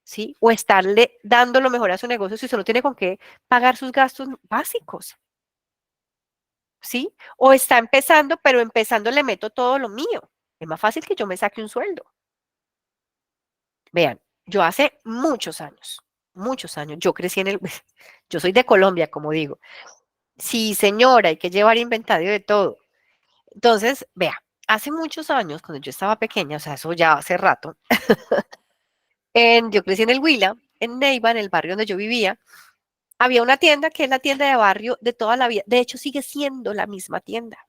¿sí? O estarle dando lo mejor a su negocio si usted no tiene con qué pagar sus gastos básicos, ¿sí? O está empezando, pero empezando le meto todo lo mío. Es más fácil que yo me saque un sueldo. Vean, yo hace muchos años, yo crecí en el, yo soy de Colombia, como digo. Sí, señora, hay que llevar inventario de todo. Entonces, vea, hace muchos años, cuando yo estaba pequeña, o sea, eso ya hace rato, yo crecí en el Huila, en Neiva, en el barrio donde yo vivía, había una tienda que es la tienda de barrio de toda la vida. De hecho, sigue siendo la misma tienda.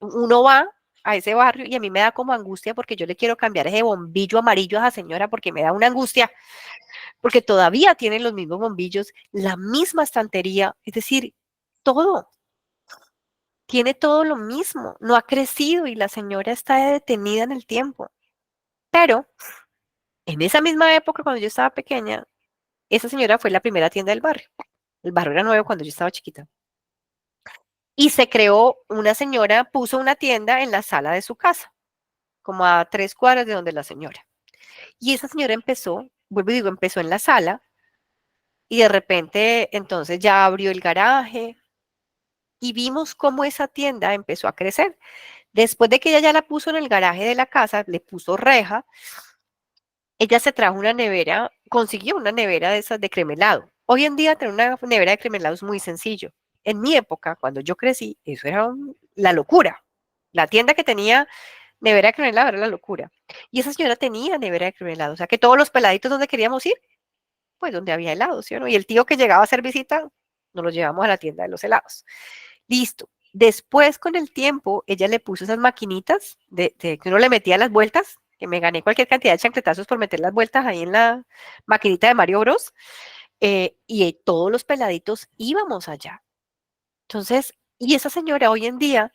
Uno va a ese barrio y a mí me da como angustia porque yo le quiero cambiar ese bombillo amarillo a esa señora porque me da una angustia, porque todavía tienen los mismos bombillos, la misma estantería, es decir, todo, tiene todo lo mismo, no ha crecido y la señora está detenida en el tiempo. Pero en esa misma época, cuando yo estaba pequeña, esa señora fue la primera tienda del barrio. El barrio era nuevo cuando yo estaba chiquita. Y se creó, una señora puso una tienda en la sala de su casa, como a 3 cuadras de donde la señora. Y esa señora empezó, vuelvo y digo, empezó en la sala y de repente entonces ya abrió el garaje y vimos cómo esa tienda empezó a crecer. Después de que ella ya la puso en el garaje de la casa, le puso reja, ella se trajo una nevera, consiguió una nevera de esas de cremelado. Hoy en día tener una nevera de cremelado es muy sencillo. En mi época, cuando yo crecí, eso era la locura. La tienda que tenía nevera de cremelado era la locura. Y esa señora tenía nevera de cremelado. O sea que todos los peladitos donde queríamos ir, pues donde había helados, ¿sí o no? Y el tío que llegaba a hacer visita, nos lo llevamos a la tienda de los helados. Listo. Después, con el tiempo, ella le puso esas maquinitas de que uno le metía las vueltas, que me gané cualquier cantidad de chancletazos por meter las vueltas ahí en la maquinita de Mario Bros. Y todos los peladitos íbamos allá. Entonces, y esa señora hoy en día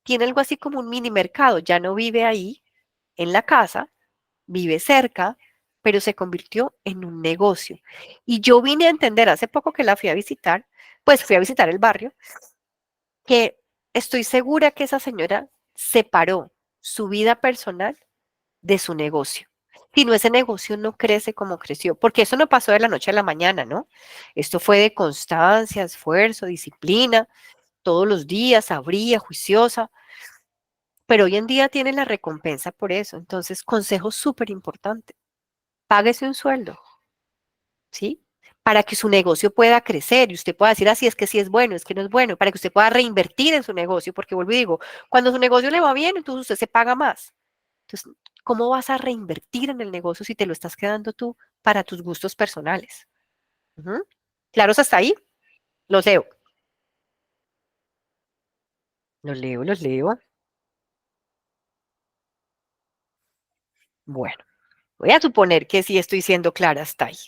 tiene algo así como un mini mercado, ya no vive ahí en la casa, vive cerca, pero se convirtió en un negocio. Y yo vine a entender hace poco que la fui a visitar, pues fui a visitar el barrio, que estoy segura que esa señora separó su vida personal de su negocio. Si no, ese negocio no crece como creció, porque eso no pasó de la noche a la mañana, ¿no? Esto fue de constancia, esfuerzo, disciplina, todos los días, abría, juiciosa, pero hoy en día tiene la recompensa por eso. Entonces, consejo súper importante, páguese un sueldo, ¿sí? Para que su negocio pueda crecer y usted pueda decir, así es que sí es bueno, es que no es bueno, para que usted pueda reinvertir en su negocio, porque vuelvo y digo, cuando su negocio le va bien, entonces usted se paga más. Entonces, ¿cómo vas a reinvertir en el negocio si te lo estás quedando tú para tus gustos personales? Ujú. ¿Claros hasta ahí? Los leo. Los leo, los leo. Bueno, voy a suponer que sí estoy siendo clara hasta ahí.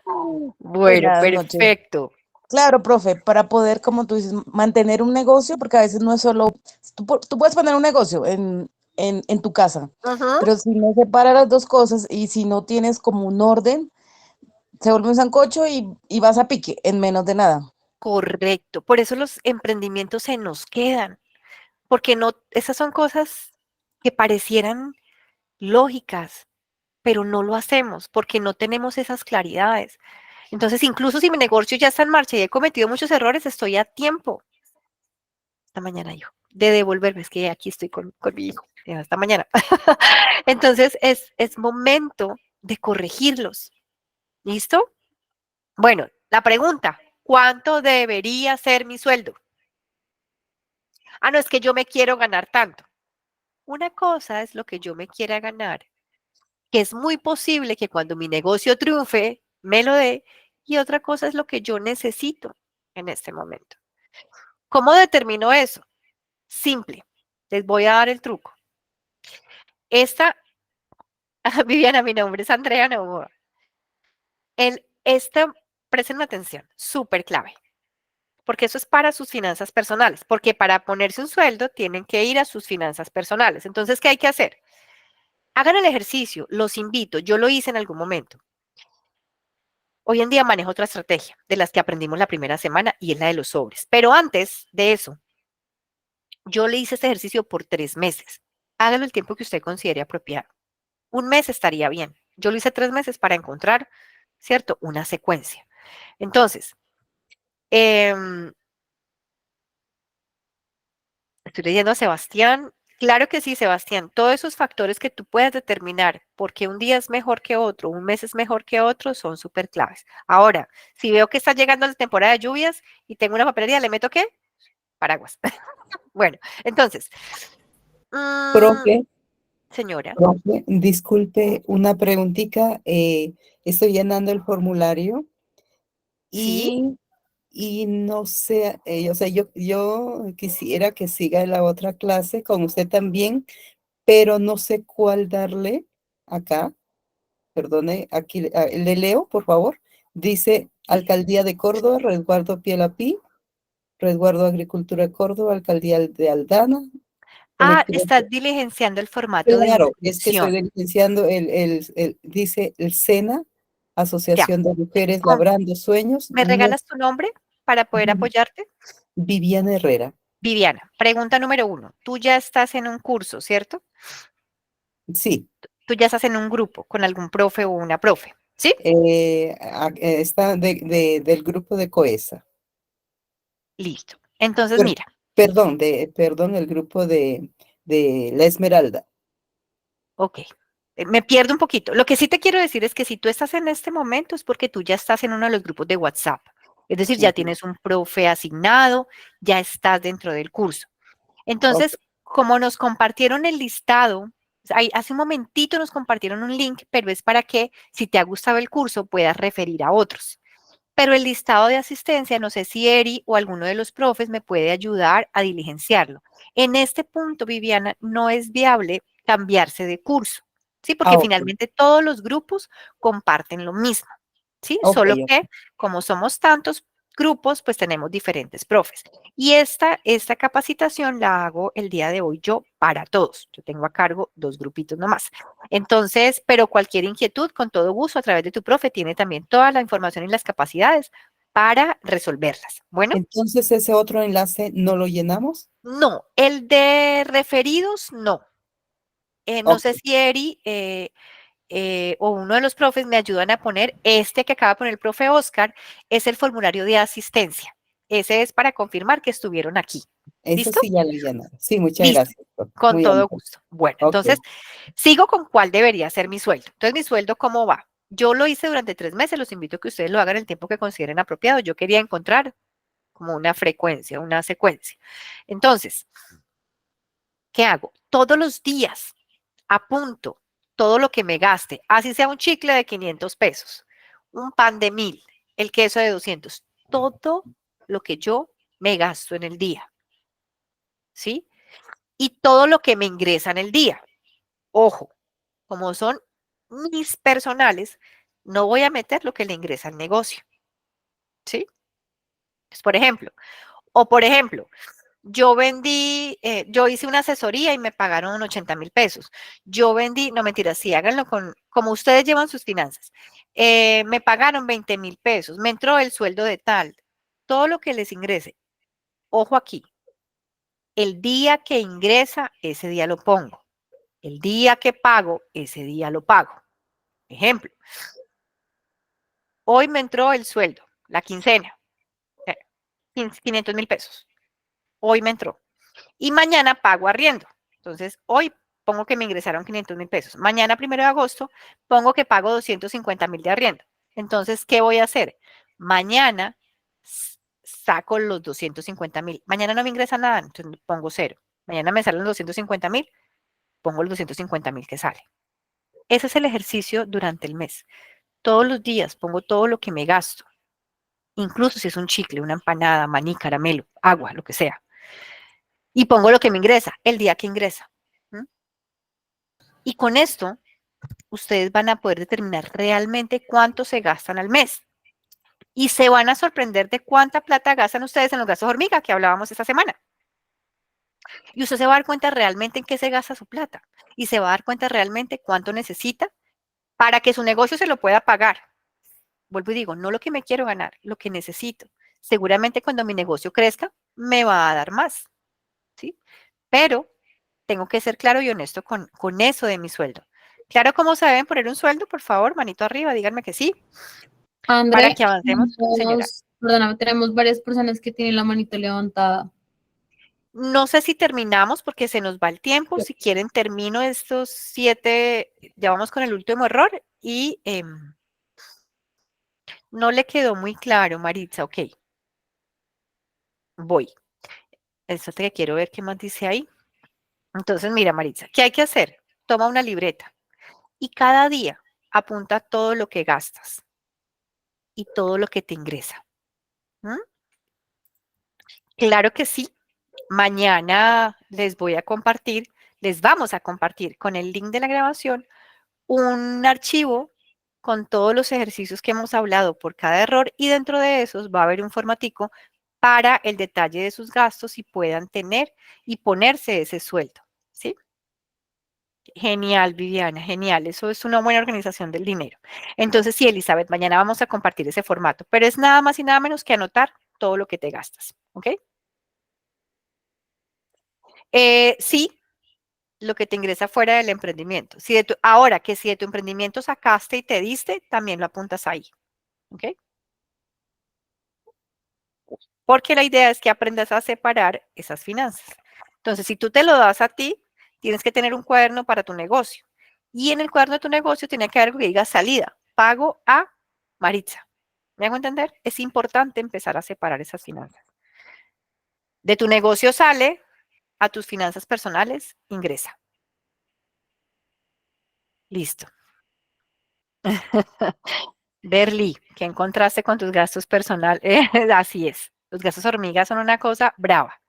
Bueno, Buenas noches. perfecto. Claro, profe, para poder, como tú dices, mantener un negocio, porque a veces no es solo, tú puedes poner un negocio en tu casa, Ujú. pero si no separas las dos cosas y si no tienes como un orden, se vuelve un sancocho y vas a pique en menos de nada. Correcto. Por eso los emprendimientos se nos quedan, porque no, esas son cosas que parecieran lógicas, pero no lo hacemos porque no tenemos esas claridades. Entonces, incluso si mi negocio ya está en marcha y he cometido muchos errores, estoy a tiempo. Esta mañana yo, de devolverme, es que aquí estoy con mi hijo, hasta mañana. Entonces, es momento de corregirlos. ¿Listo? Bueno, la pregunta, ¿cuánto debería ser mi sueldo? Ah, no, es que yo me quiero ganar tanto. Una cosa es lo que yo me quiera ganar, que es muy posible que cuando mi negocio triunfe, me lo dé, y otra cosa es lo que yo necesito en este momento. ¿Cómo determino eso? Simple. Les voy a dar el truco. Esta, Viviana, mi nombre es Andrea Novoa. Esta, presten atención, súper clave, porque eso es para sus finanzas personales, porque para ponerse un sueldo tienen que ir a sus finanzas personales. Entonces, ¿qué hay que hacer? Hagan el ejercicio, los invito, yo lo hice en algún momento. Hoy en día manejo otra estrategia de las que aprendimos la primera semana y es la de los sobres. Pero antes de eso, yo le hice este ejercicio por 3 meses. Hágalo el tiempo que usted considere apropiado. Un mes estaría bien. Yo lo hice 3 meses para encontrar, ¿cierto? Una secuencia. Entonces, estoy leyendo a Sebastián. Claro que sí, Sebastián. Todos esos factores que tú puedes determinar porque un día es mejor que otro, un mes es mejor que otro, son súper claves. Ahora, si veo que está llegando la temporada de lluvias y tengo una papelería, ¿le meto qué? Paraguas. Bueno, entonces, Profe, señora, profe, disculpe una preguntita. Estoy llenando el formulario sí, y y no sé, o sea, yo quisiera que siga la otra clase con usted también, pero no sé cuál darle acá. Perdone, aquí le leo, por favor. Dice Sí. Alcaldía de Córdoba, Resguardo Pielapí, Resguardo Agricultura de Córdoba, Alcaldía de Aldana. Ah, Colectivo. estás diligenciando el formato de Claro, es que estoy inscripción. diligenciando dice el SENA, Ya. Asociación de Mujeres Con- Labrando Sueños, ¿Me no, regalas tu nombre para poder apoyarte? Viviana Herrera. Viviana, pregunta número 1. Tú ya estás en un curso, ¿cierto? Sí, Tú ya estás en un grupo con algún profe o una profe, ¿sí? está del grupo de COESA. Listo. Entonces, Per- mira, perdón, el grupo de La Esmeralda. ok, me pierdo un poquito. Lo que sí te quiero decir es que si tú estás en este momento es porque tú ya estás en uno de los grupos de WhatsApp. Es decir, ya Ujú. tienes un profe asignado, ya estás dentro del curso. Ok, Entonces, como nos compartieron el listado, hace un momentito nos compartieron un link, pero es para que si te ha gustado el curso puedas referir a otros. Pero el listado de asistencia, no sé si Eri o alguno de los profes me puede ayudar a diligenciarlo. En este punto, Viviana, no es viable cambiarse de curso, ¿sí? Porque ok, finalmente todos los grupos comparten lo mismo, ¿sí? ok, Solo ok. que como somos tantos grupos, pues tenemos diferentes profes. Y esta capacitación la hago el día de hoy yo para todos. Yo tengo a cargo 2 grupitos nomás. Entonces, pero cualquier inquietud, con todo gusto, a través de tu profe, tiene también toda la información y las capacidades para resolverlas. Bueno, Entonces ese otro enlace no lo llenamos. no, el de referidos, no. No Ok, sé si Eri o uno de los profes me ayudan a poner este que acaba de poner el profe Oscar, es el formulario de asistencia. Ese es para confirmar que estuvieron aquí. eso ¿Listo? sí ya lo llenaron. Sí, muchas Listo. gracias, doctor. Con Muy todo amable. gusto. Bueno, Ok, entonces sigo con cuál debería ser mi sueldo. Entonces, mi sueldo, ¿cómo va? Yo lo hice durante 3 meses, los invito a que ustedes lo hagan el tiempo que consideren apropiado. Yo quería encontrar como una frecuencia, una secuencia. Entonces, ¿qué hago? Todos los días apunto todo lo que me gaste, así sea un chicle de 500 pesos, un pan de 1000, el queso de 200, todo lo que yo me gasto en el día, ¿sí? Y todo lo que me ingresa en el día. Ojo, como son mis personales, no voy a meter lo que le ingresa al negocio, ¿sí? Pues, por ejemplo, yo hice una asesoría y me pagaron 80.000 pesos. Yo vendí, no mentiras, sí, háganlo como ustedes llevan sus finanzas. Me pagaron 20.000 pesos, me entró el sueldo de tal, todo lo que les ingrese. Ojo aquí, el día que ingresa, ese día lo pongo. El día que pago, ese día lo pago. Ejemplo, hoy me entró el sueldo, la quincena, 500.000 pesos. Hoy me entró. Y mañana pago arriendo. Entonces, hoy pongo que me ingresaron 500.000 pesos. Mañana, 1 de agosto, pongo que pago 250.000 de arriendo. Entonces, ¿qué voy a hacer? Mañana saco los 250.000. Mañana no me ingresa nada, entonces pongo 0. Mañana me salen 250.000, pongo los 250.000 que sale. Ese es el ejercicio durante el mes. Todos los días pongo todo lo que me gasto, incluso si es un chicle, una empanada, maní, caramelo, agua, lo que sea. Y pongo lo que me ingresa, el día que ingresa. ¿Mm? Y con esto, ustedes van a poder determinar realmente cuánto se gastan al mes. Y se van a sorprender de cuánta plata gastan ustedes en los gastos hormiga que hablábamos esta semana. Y usted se va a dar cuenta realmente en qué se gasta su plata. Y se va a dar cuenta realmente cuánto necesita para que su negocio se lo pueda pagar. Vuelvo y digo, no lo que me quiero ganar, lo que necesito. Seguramente cuando mi negocio crezca, me va a dar más, ¿sí? Pero tengo que ser claro y honesto con eso de mi sueldo. Claro, ¿cómo se deben poner un sueldo? Por favor, manito arriba, díganme que sí, para André, que avancemos, señora. perdóname, tenemos varias personas que tienen la manito levantada. No sé si terminamos porque se nos va el tiempo. Si quieren, termino estos 7, ya vamos con el último error y no le quedó muy claro, Maritza. Ok, voy. Eso te quiero ver qué más dice ahí. Entonces, mira, Maritza, ¿qué hay que hacer? Toma una libreta y cada día apunta todo lo que gastas y todo lo que te ingresa. ¿Mm? Claro que sí. Mañana les vamos a compartir con el link de la grabación un archivo con todos los ejercicios que hemos hablado por cada error y dentro de esos va a haber un formatico para el detalle de sus gastos y puedan tener y ponerse ese sueldo, ¿sí? Genial, Viviana, genial. Eso es una buena organización del dinero. Entonces, sí, Elizabeth, mañana vamos a compartir ese formato, pero es nada más y nada menos que anotar todo lo que te gastas, ¿ok? Sí, lo que te ingresa fuera del emprendimiento. Ahora que si de tu emprendimiento sacaste y te diste, también lo apuntas ahí, ¿ok? Porque la idea es que aprendas a separar esas finanzas. Entonces, si tú te lo das a ti, tienes que tener un cuaderno para tu negocio. Y en el cuaderno de tu negocio tiene que haber algo que diga salida, pago a Maritza. ¿Me hago entender? Es importante empezar a separar esas finanzas. De tu negocio sale, a tus finanzas personales ingresa. Listo. Berly, ¿qué encontraste con tus gastos personales? Así es. Los gastos hormigas son una cosa brava.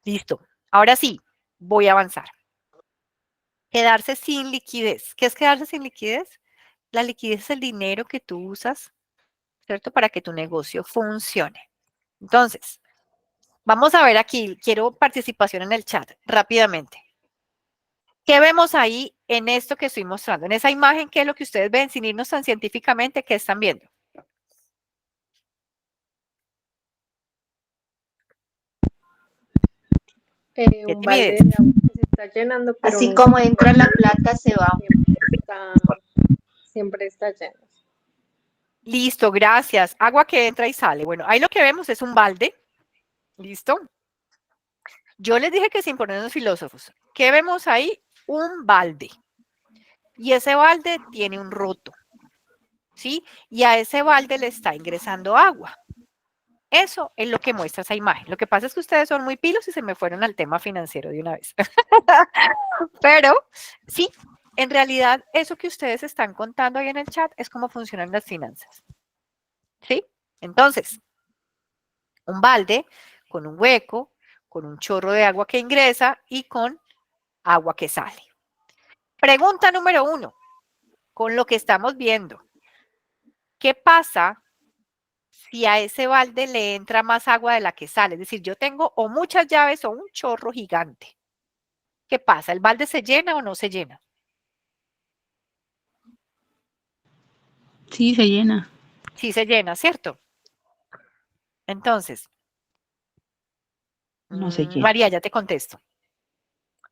Listo. Ahora sí, voy a avanzar. Quedarse sin liquidez. ¿Qué es quedarse sin liquidez? La liquidez es el dinero que tú usas, ¿cierto? Para que tu negocio funcione. Entonces, vamos a ver aquí. Quiero participación en el chat rápidamente. ¿Qué vemos ahí en esto que estoy mostrando? En esa imagen, ¿qué es lo que ustedes ven? Sin irnos tan científicamente, ¿qué están viendo? ¿Qué Un balde timidez? de agua que se está llenando, pero Así no como entra la plata, se va. está, siempre está lleno. Listo, gracias. Agua que entra y sale. Bueno, ahí lo que vemos es un balde. ¿Listo? Yo les dije que sin ponernos filósofos. ¿Qué vemos ahí? Un balde. Y ese balde tiene un roto. ¿Sí? Y a ese balde le está ingresando agua. Eso es lo que muestra esa imagen. Lo que pasa es que ustedes son muy pilos y se me fueron al tema financiero de una vez. Pero sí, en realidad eso que ustedes están contando ahí en el chat es cómo funcionan las finanzas. ¿Sí? Entonces, un balde con un hueco, con un chorro de agua que ingresa y con agua que sale. Pregunta número 1, con lo que estamos viendo. ¿Qué pasa si a ese balde le entra más agua de la que sale? Es decir, yo tengo o muchas llaves o un chorro gigante. ¿Qué pasa? ¿El balde se llena o no se llena? Sí, se llena. Sí se llena, ¿cierto? Entonces, No se llena. María, ya te contesto.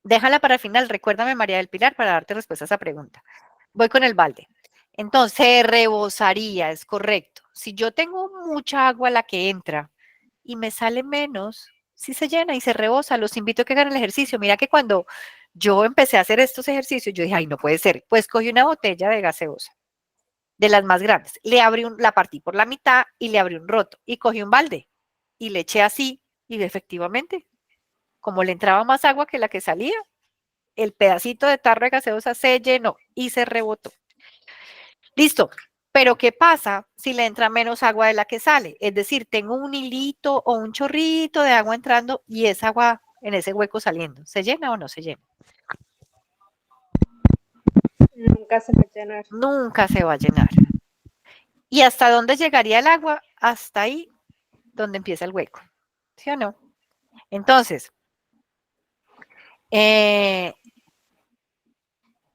Déjala para el final. Recuérdame, María del Pilar, para darte respuesta a esa pregunta. Voy con el balde. Entonces, rebosaría, es correcto. Si yo tengo mucha agua a la que entra y me sale menos, sí se llena y se rebosa. Los invito a que hagan el ejercicio. Mira que cuando yo empecé a hacer estos ejercicios, yo dije, ay, no puede ser. Pues cogí una botella de gaseosa, de las más grandes. La partí por la mitad y le abrí un roto. Y cogí un balde y le eché así. Y efectivamente, como le entraba más agua que la que salía, el pedacito de tarro de gaseosa se llenó y se rebotó. Listo. Pero ¿qué pasa si le entra menos agua de la que sale? Es decir, tengo un hilito o un chorrito de agua entrando y esa agua en ese hueco saliendo. ¿Se llena o no se llena? Nunca se va a llenar. Nunca se va a llenar. ¿Y hasta dónde llegaría el agua? Hasta ahí donde empieza el hueco. ¿Sí o no? Entonces,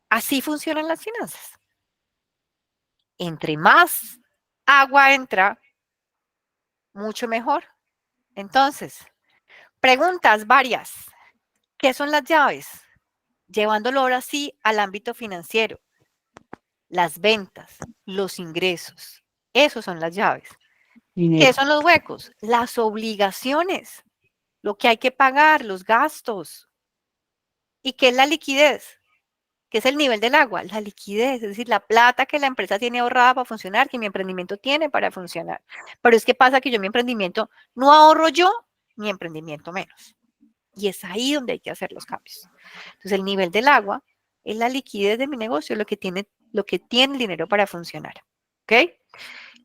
así funcionan las finanzas. Entre más agua entra, mucho mejor. Entonces, preguntas varias. ¿Qué son las llaves? Llevándolo ahora sí al ámbito financiero. Las ventas, los ingresos. Esos son las llaves. Dinero. ¿Qué son los huecos? Las obligaciones, lo que hay que pagar, los gastos. ¿Y qué es la liquidez? ¿Qué es el nivel del agua? La liquidez, es decir, la plata que la empresa tiene ahorrada para funcionar, que mi emprendimiento tiene para funcionar. Pero es que pasa que yo mi emprendimiento no ahorro yo, mi emprendimiento menos. Y es ahí donde hay que hacer los cambios. Entonces, el nivel del agua es la liquidez de mi negocio, lo que tiene el dinero para funcionar. ¿Ok?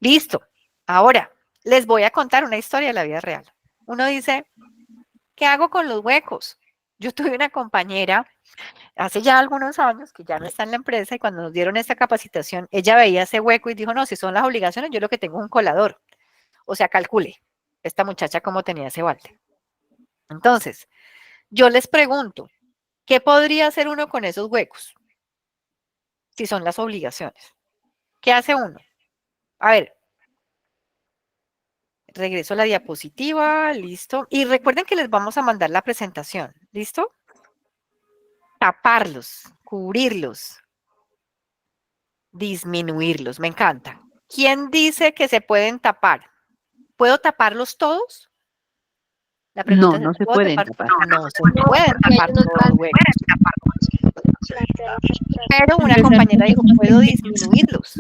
Listo. Ahora, les voy a contar una historia de la vida real. uno dice, ¿qué hago con los huecos? Yo tuve una compañera hace ya algunos años que ya no está en la empresa y cuando nos dieron esta capacitación, ella veía ese hueco y dijo, no, si son las obligaciones, yo lo que tengo es un colador. O sea, calcule esta muchacha cómo tenía ese balde. Entonces, yo les pregunto, ¿qué podría hacer uno con esos huecos? Si son las obligaciones. ¿Qué hace uno? A ver, regreso a la diapositiva, listo. Y recuerden que les vamos a mandar la presentación, ¿listo? Taparlos, cubrirlos, disminuirlos, me encanta. ¿Quién dice que se pueden tapar? ¿Puedo taparlos todos? La pregunta No, no es, se ¿puedo pueden tapar? tapar. No se pueden tapar todos los huecos. Pero una Empezar compañera dijo, puedo disminuirlos,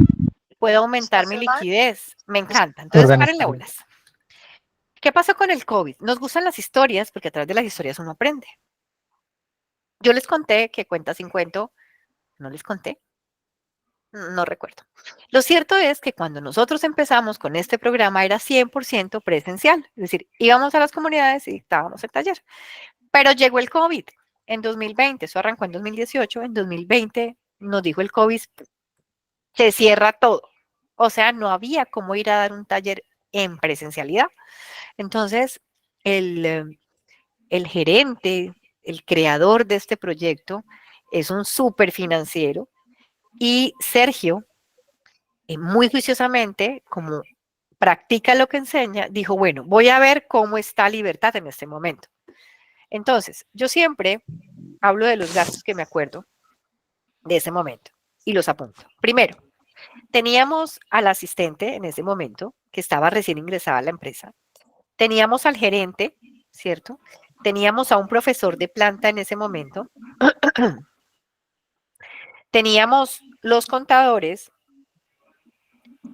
puedo aumentar mi liquidez. Me encanta. Entonces, párenle bolas. ¿Qué pasó con el COVID? Nos gustan las historias porque a través de las historias uno aprende. Yo les conté que cuenta sin cuento, no les conté, no recuerdo. Lo cierto es que cuando nosotros empezamos con este programa era 100% presencial, es decir, íbamos a las comunidades y dictábamos el taller. Pero llegó el COVID en 2020, eso arrancó en 2018, en 2020 nos dijo el COVID, se cierra todo. O sea, no había cómo ir a dar un taller en presencialidad. Entonces, el gerente, el creador de este proyecto, es un súper financiero y Sergio, muy juiciosamente, como practica lo que enseña, dijo, bueno, voy a ver cómo está Libertad en este momento. Entonces, yo siempre hablo de los gastos que me acuerdo de ese momento y los apunto. Primero, teníamos al asistente en ese momento, que estaba recién ingresada a la empresa. Teníamos al gerente, ¿cierto? Teníamos a un profesor de planta en ese momento. Teníamos los contadores,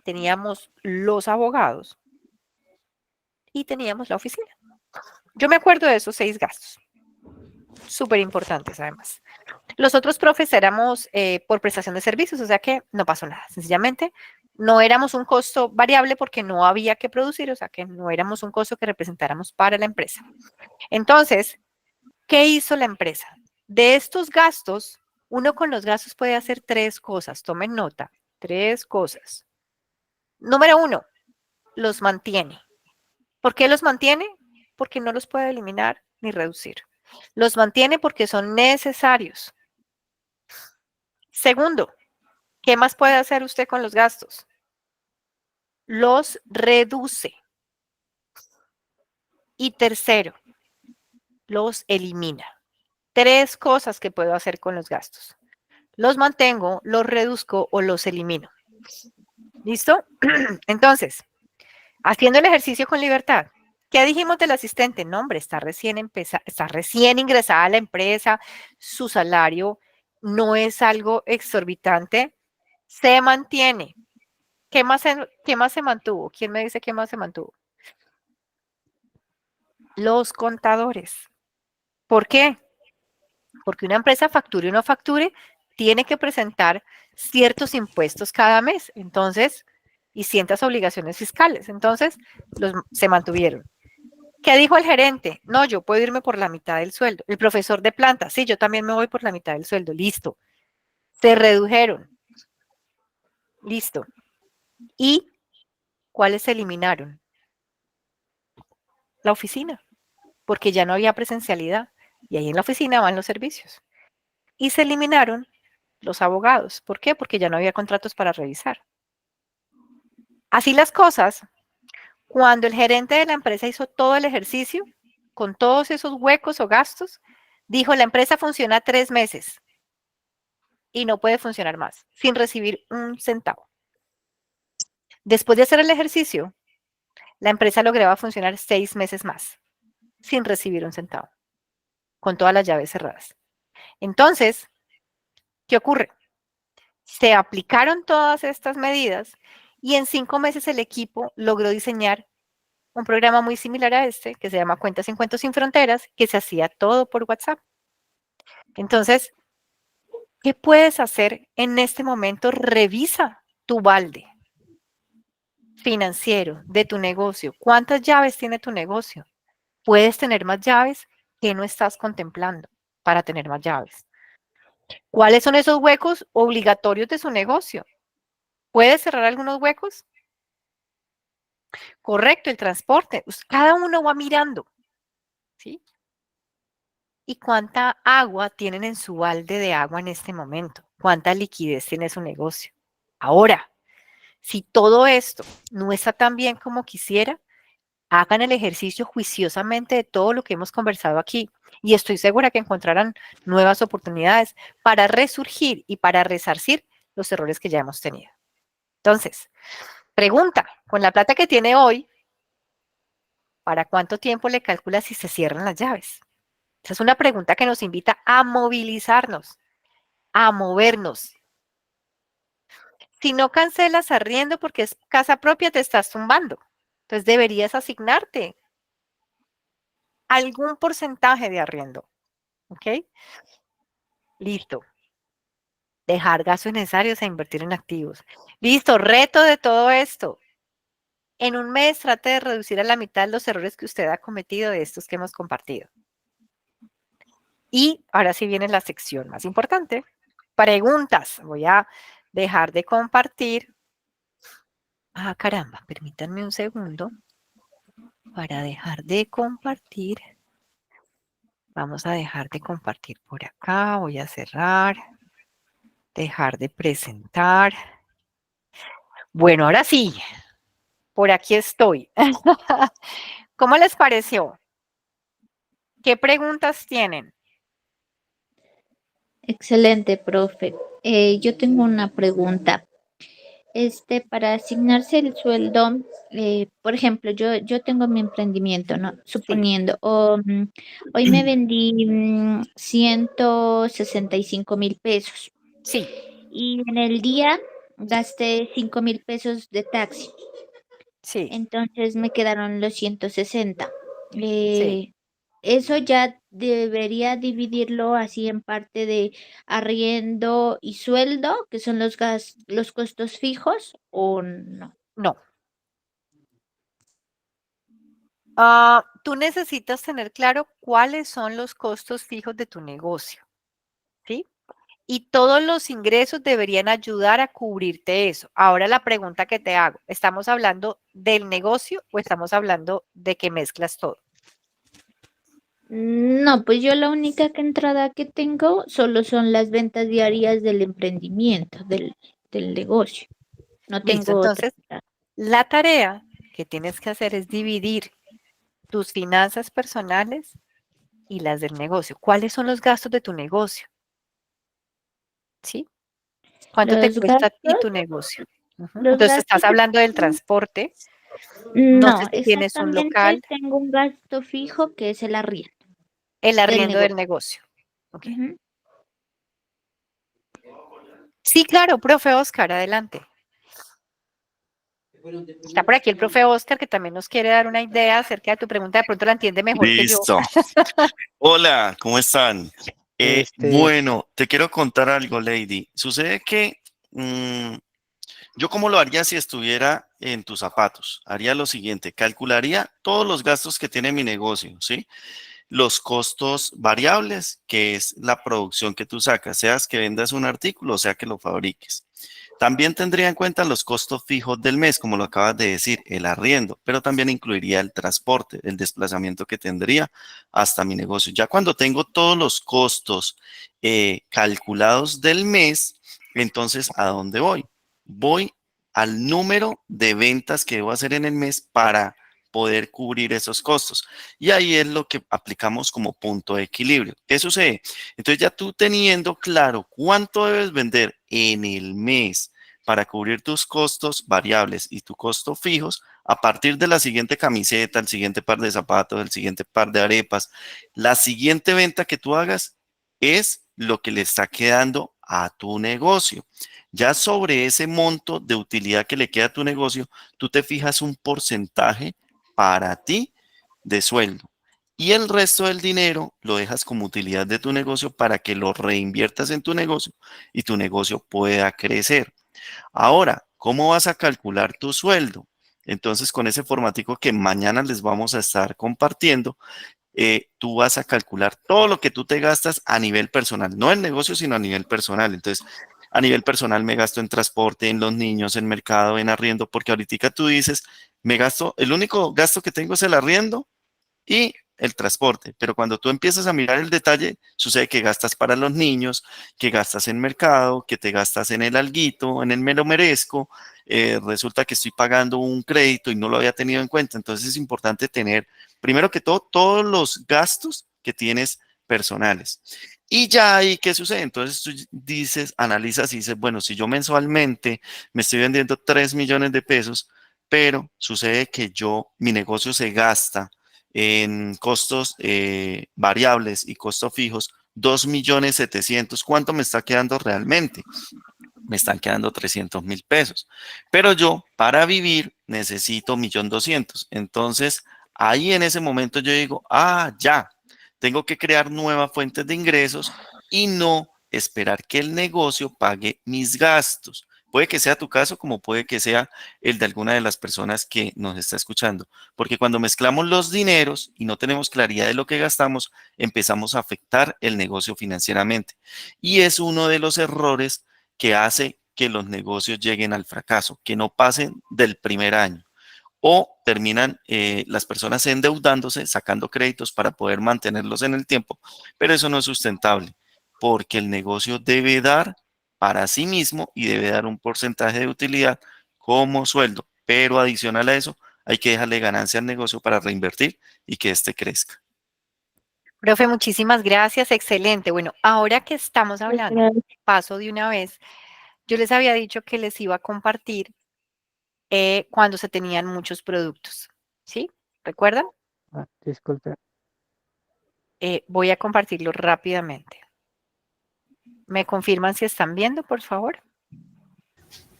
teníamos los abogados y teníamos la oficina. Yo me acuerdo de esos 6 gastos, súper importantes además. Los otros profes éramos por prestación de servicios, o sea que no pasó nada. Sencillamente no éramos un costo variable porque no había que producir, o sea que no éramos un costo que representáramos para la empresa. Entonces, ¿qué hizo la empresa? De estos gastos, uno con los gastos puede hacer 3 cosas. Tomen nota, 3 cosas. Número 1, los mantiene. ¿Por qué los mantiene? Porque no los puede eliminar ni reducir. Los mantiene porque son necesarios. Segundo, ¿qué más puede hacer usted con los gastos? Los reduce. Y tercero, los elimina. 3 cosas que puedo hacer con los gastos. Los mantengo, los reduzco o los elimino. ¿Listo? Entonces, haciendo el ejercicio con libertad. ¿Qué dijimos del asistente? No, hombre, está recién ingresada a la empresa, su salario no es algo exorbitante, se mantiene. ¿Qué más se mantuvo? ¿Quién me dice qué más se mantuvo? Los contadores. ¿Por qué? Porque una empresa facture o no facture, tiene que presentar ciertos impuestos cada mes. Entonces, y ciertas obligaciones fiscales. Entonces, se mantuvieron. ¿Qué dijo el gerente? No, yo puedo irme por la mitad del sueldo. El profesor de planta, sí, yo también me voy por la mitad del sueldo. Listo. Se redujeron. Listo. ¿Y cuáles se eliminaron? La oficina, porque ya no había presencialidad. Y ahí en la oficina van los servicios. Y se eliminaron los abogados. ¿Por qué? Porque ya no había contratos para revisar. Así las cosas, cuando el gerente de la empresa hizo todo el ejercicio, con todos esos huecos o gastos, dijo, la empresa funciona 3 meses y no puede funcionar más, sin recibir un centavo. Después de hacer el ejercicio, la empresa lograba funcionar 6 meses más, sin recibir un centavo, con todas las llaves cerradas. Entonces, ¿qué ocurre? Se aplicaron todas estas medidas y en 5 meses el equipo logró diseñar un programa muy similar a este, que se llama Cuentas sin Cuentos sin Fronteras, que se hacía todo por WhatsApp. Entonces, ¿qué puedes hacer en este momento? Revisa tu balde financiero de tu negocio. ¿Cuántas llaves tiene tu negocio? Puedes tener más llaves que no estás contemplando para tener más llaves. ¿Cuáles son esos huecos obligatorios de su negocio? ¿Puedes cerrar algunos huecos? Correcto, el transporte. Cada uno va mirando, ¿sí? ¿Y cuánta agua tienen en su balde de agua en este momento? ¿Cuánta liquidez tiene su negocio? Ahora, si todo esto no está tan bien como quisiera, hagan el ejercicio juiciosamente de todo lo que hemos conversado aquí y estoy segura que encontrarán nuevas oportunidades para resurgir y para resarcir los errores que ya hemos tenido. Entonces, pregunta, con la plata que tiene hoy, ¿para cuánto tiempo le calcula si se cierran las llaves? Esa es una pregunta que nos invita a movilizarnos, a movernos. Si no cancelas arriendo porque es casa propia, te estás tumbando. Entonces deberías asignarte algún porcentaje de arriendo. ¿Ok? Listo. Dejar gastos necesarios e invertir en activos. Listo. Reto de todo esto. En un mes trate de reducir a la mitad los errores que usted ha cometido de estos que hemos compartido. Y ahora sí viene la sección más importante. Preguntas. Voy a dejar de compartir. Ah, caramba, permítanme un segundo para dejar de compartir. Vamos a dejar de compartir por acá. Voy a cerrar. Dejar de presentar. Bueno, ahora sí. Por aquí estoy. ¿Cómo les pareció? ¿Qué preguntas tienen? Excelente, profe. Yo tengo una pregunta. Para asignarse el sueldo, por ejemplo, yo tengo mi emprendimiento, ¿no? Sí, Suponiendo, hoy me vendí 165,000 pesos sí, y en el día gasté 5,000 pesos de taxi. sí, Entonces me quedaron los 160. sí. Eso ya debería dividirlo así en parte de arriendo y sueldo, que son los costos fijos, o no. No. Tú necesitas tener claro cuáles son los costos fijos de tu negocio, ¿sí? Y todos los ingresos deberían ayudar a cubrirte eso. Ahora la pregunta que te hago, ¿estamos hablando del negocio o estamos hablando de que mezclas todo? No, pues yo la única entrada que tengo solo son las ventas diarias del emprendimiento, del negocio. No Listo, tengo otra entonces entrada. la tarea que tienes que hacer es dividir tus finanzas personales y las del negocio. ¿Cuáles son los gastos de tu negocio? ¿Sí? ¿Cuánto te Los cuesta a ti gastos, tu negocio? los Entonces, estás gastos hablando del transporte. No sé No, si tienes un local, exactamente tengo un gasto fijo que es el arriendo el del arriendo del negocio. negocio. Ok. Ujú. Sí, claro, profe Oscar, adelante. Está por aquí el profe Oscar que también nos quiere dar una idea acerca de tu pregunta. De pronto la entiende mejor que yo. Listo. Hola, ¿cómo están? Bueno, te quiero contar algo, Lady. Sucede que yo cómo lo haría si estuviera en tus zapatos. Haría lo siguiente, calcularía todos los gastos que tiene mi negocio, ¿sí? Los costos variables, que es la producción que tú sacas, seas que vendas un artículo, o sea que lo fabriques. También tendría en cuenta los costos fijos del mes, como lo acabas de decir, el arriendo, pero también incluiría el transporte, el desplazamiento que tendría hasta mi negocio. Ya cuando tengo todos los costos calculados del mes, entonces, ¿a dónde voy? Voy al número de ventas que debo hacer en el mes para poder cubrir esos costos. Y ahí es lo que aplicamos como punto de equilibrio. ¿Qué sucede? Entonces ya tú teniendo claro cuánto debes vender en el mes para cubrir tus costos variables y tus costos fijos, a partir de la siguiente camiseta, el siguiente par de zapatos, el siguiente par de arepas, la siguiente venta que tú hagas es lo que le está quedando a tu negocio. Ya sobre ese monto de utilidad que le queda a tu negocio, tú te fijas un porcentaje para ti de sueldo. Y el resto del dinero lo dejas como utilidad de tu negocio para que lo reinviertas en tu negocio y tu negocio pueda crecer. Ahora, ¿cómo vas a calcular tu sueldo? Entonces, con ese formatico que mañana les vamos a estar compartiendo, tú vas a calcular todo lo que tú te gastas a nivel personal, no en negocio, sino a nivel personal. Entonces, a nivel personal me gasto en transporte, en los niños, en mercado, en arriendo, porque ahorita tú dices, me gasto, el único gasto que tengo es el arriendo y el transporte. Pero cuando tú empiezas a mirar el detalle, sucede que gastas para los niños, que gastas en mercado, que te gastas en el alguito, en el me lo merezco. Resulta que estoy pagando un crédito y no lo había tenido en cuenta. Entonces es importante tener, primero que todo, todos los gastos que tienes personales. Y ya ahí, ¿qué sucede? Entonces tú dices, analizas y dices, bueno, si yo mensualmente me estoy vendiendo 3 millones de pesos, pero sucede que mi negocio se gasta en costos variables y costos fijos, 2.700.000. ¿Cuánto me está quedando realmente? Me están quedando 300.000 pesos. Pero yo, para vivir, necesito 1.200.000. Entonces, ahí en ese momento yo digo, ya, tengo que crear nuevas fuentes de ingresos y no esperar que el negocio pague mis gastos. Puede que sea tu caso, como puede que sea el de alguna de las personas que nos está escuchando. Porque cuando mezclamos los dineros y no tenemos claridad de lo que gastamos, empezamos a afectar el negocio financieramente. Y es uno de los errores que hace que los negocios lleguen al fracaso, que no pasen del primer año o terminan las personas endeudándose, sacando créditos para poder mantenerlos en el tiempo, pero eso no es sustentable porque el negocio debe dar para sí mismo y debe dar un porcentaje de utilidad como sueldo, pero adicional a eso hay que dejarle ganancia al negocio para reinvertir y que éste crezca. Profe, muchísimas gracias, excelente. Bueno, ahora que estamos hablando, paso de una vez, yo les había dicho que les iba a compartir cuando se tenían muchos productos, ¿sí? ¿Recuerdan? Disculpe. Voy a compartirlo rápidamente. ¿Me confirman si están viendo, por favor?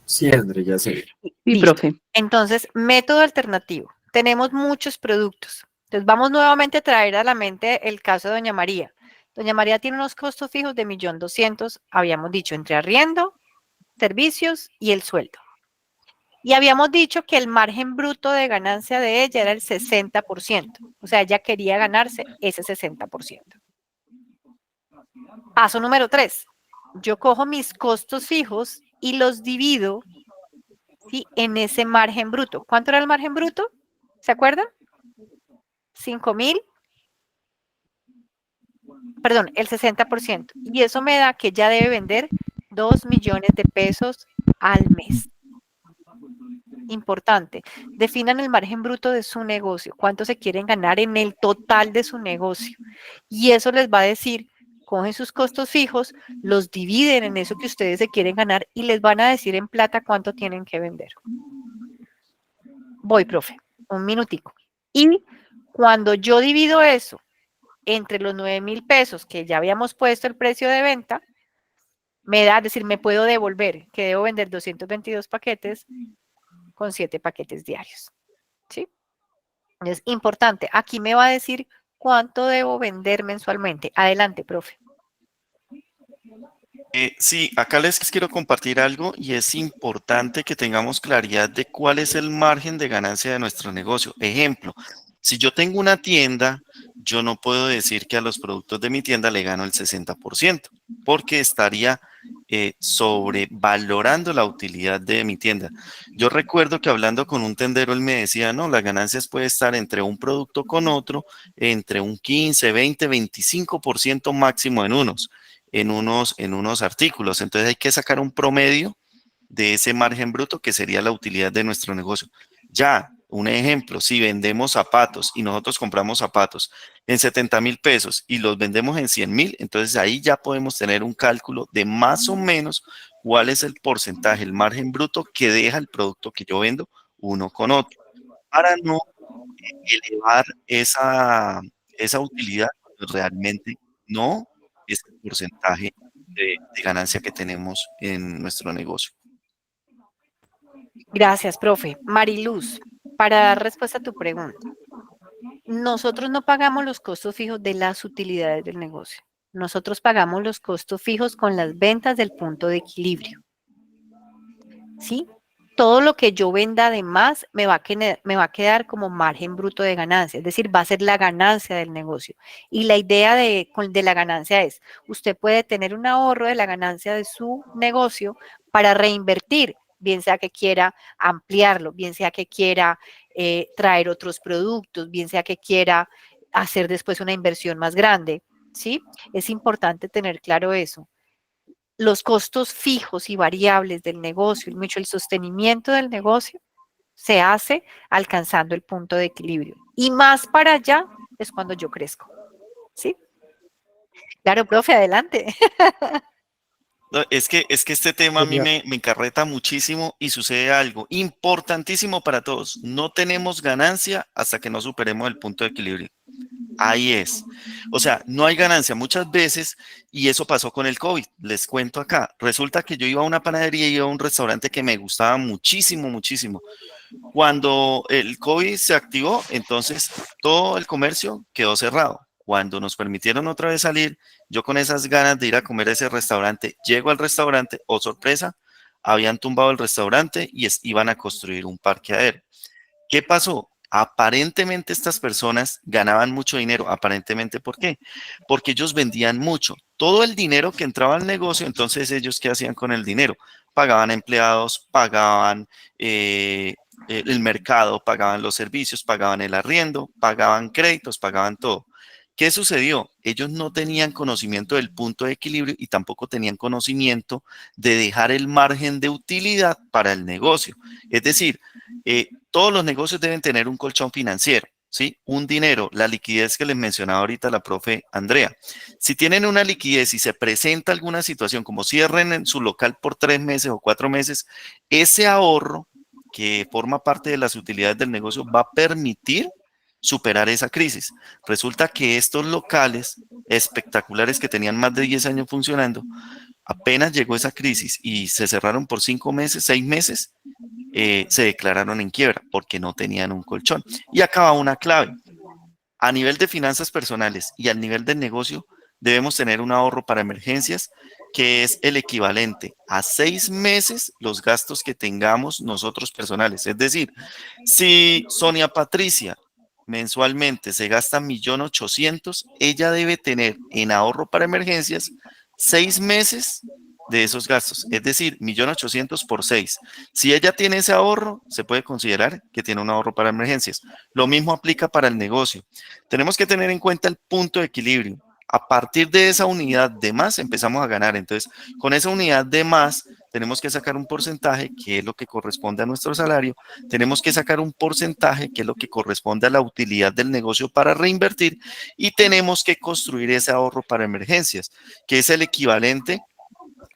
Sí, André, ya sé. Sí, Listo. profe. Entonces, método alternativo. Tenemos muchos productos. Entonces, vamos nuevamente a traer a la mente el caso de Doña María. Doña María tiene unos costos fijos de 1.200.000, habíamos dicho, entre arriendo, servicios y el sueldo. Y habíamos dicho que el margen bruto de ganancia de ella era el 60%. O sea, ella quería ganarse ese 60%. Paso número 3. Yo cojo mis costos fijos y los divido, ¿sí?, en ese margen bruto. ¿Cuánto era el margen bruto? ¿Se acuerdan? 5.000. Perdón, el 60%. Y eso me da que ella debe vender 2 millones de pesos al mes. Importante, definan el margen bruto de su negocio, cuánto se quieren ganar en el total de su negocio. Y eso les va a decir, cogen sus costos fijos, los dividen en eso que ustedes se quieren ganar y les van a decir en plata cuánto tienen que vender. Voy, profe, un minutico. Y cuando yo divido eso entre los 9.000 pesos que ya habíamos puesto el precio de venta, me da, es decir, me puedo devolver, que debo vender 222 paquetes con 7 paquetes diarios, ¿sí? Es importante. Aquí me va a decir cuánto debo vender mensualmente. Adelante, profe. Sí, acá les quiero compartir algo y es importante que tengamos claridad de cuál es el margen de ganancia de nuestro negocio. Ejemplo, si yo tengo una tienda, yo no puedo decir que a los productos de mi tienda le gano el 60%, porque estaría sobrevalorando la utilidad de mi tienda. Yo recuerdo que hablando con un tendero, él me decía, no, las ganancias puede estar entre un producto con otro, entre un 15, 20, 25% máximo en unos artículos. Entonces hay que sacar un promedio de ese margen bruto que sería la utilidad de nuestro negocio. Ya, un ejemplo, si vendemos zapatos y nosotros compramos zapatos en 70.000 pesos y los vendemos en 100.000, entonces ahí ya podemos tener un cálculo de más o menos cuál es el porcentaje, el margen bruto que deja el producto que yo vendo uno con otro, para no elevar esa utilidad cuando realmente no es el porcentaje de ganancia que tenemos en nuestro negocio. Gracias, profe. Mariluz, para dar respuesta a tu pregunta. Nosotros no pagamos los costos fijos de las utilidades del negocio. Nosotros pagamos los costos fijos con las ventas del punto de equilibrio. ¿Sí? todo lo que yo venda de más me va a quedar como margen bruto de ganancia, es decir, va a ser la ganancia del negocio. Y la idea de la ganancia es, usted puede tener un ahorro de la ganancia de su negocio para reinvertir, bien sea que quiera ampliarlo, bien sea que quiera traer otros productos, bien sea que quiera hacer después una inversión más grande, ¿sí? Es importante tener claro eso. Los costos fijos y variables del negocio, el sostenimiento del negocio, se hace alcanzando el punto de equilibrio. Y más para allá es cuando yo crezco. ¿Sí? Claro, profe, adelante. No, es que este tema a mí me encarreta muchísimo y sucede algo importantísimo para todos. No tenemos ganancia hasta que no superemos el punto de equilibrio. Ahí es. O sea, no hay ganancia muchas veces y eso pasó con el COVID. Les cuento acá. Resulta que yo iba a una panadería y iba a un restaurante que me gustaba muchísimo, muchísimo. Cuando el COVID se activó, entonces todo el comercio quedó cerrado. Cuando nos permitieron otra vez salir, yo con esas ganas de ir a comer a ese restaurante, llego al restaurante, oh sorpresa, habían tumbado el restaurante y iban a construir un parqueadero. ¿Qué pasó? Aparentemente estas personas ganaban mucho dinero. Aparentemente, ¿por qué? Porque ellos vendían mucho. Todo el dinero que entraba al negocio, entonces ellos, ¿qué hacían con el dinero? Pagaban empleados, pagaban el mercado, pagaban los servicios, pagaban el arriendo, pagaban créditos, pagaban todo. ¿Qué sucedió? Ellos no tenían conocimiento del punto de equilibrio y tampoco tenían conocimiento de dejar el margen de utilidad para el negocio. Es decir, todos los negocios deben tener un colchón financiero, ¿sí? Un dinero, la liquidez que les mencionaba ahorita la profe Andrea. Si tienen una liquidez y se presenta alguna situación como cierren en su local por 3 meses o 4 meses, ese ahorro que forma parte de las utilidades del negocio va a permitir superar esa crisis. Resulta que estos locales espectaculares que tenían más de 10 años funcionando, apenas llegó esa crisis y se cerraron por 5 meses, 6 meses, se declararon en quiebra porque no tenían un colchón. Y acaba una clave. A nivel de finanzas personales y al nivel del negocio, debemos tener un ahorro para emergencias que es el equivalente a 6 meses los gastos que tengamos nosotros personales. Es decir, si Sonia Patricia mensualmente se gasta 1.800.000, ella debe tener en ahorro para emergencias 6 meses de esos gastos, es decir, 1.800.000 por 6. Si ella tiene ese ahorro, se puede considerar que tiene un ahorro para emergencias. Lo mismo aplica para el negocio. Tenemos que tener en cuenta el punto de equilibrio. A partir de esa unidad de más empezamos a ganar. Entonces, con esa unidad de más, tenemos que sacar un porcentaje que es lo que corresponde a nuestro salario. Tenemos que sacar un porcentaje que es lo que corresponde a la utilidad del negocio para reinvertir y tenemos que construir ese ahorro para emergencias, que es el equivalente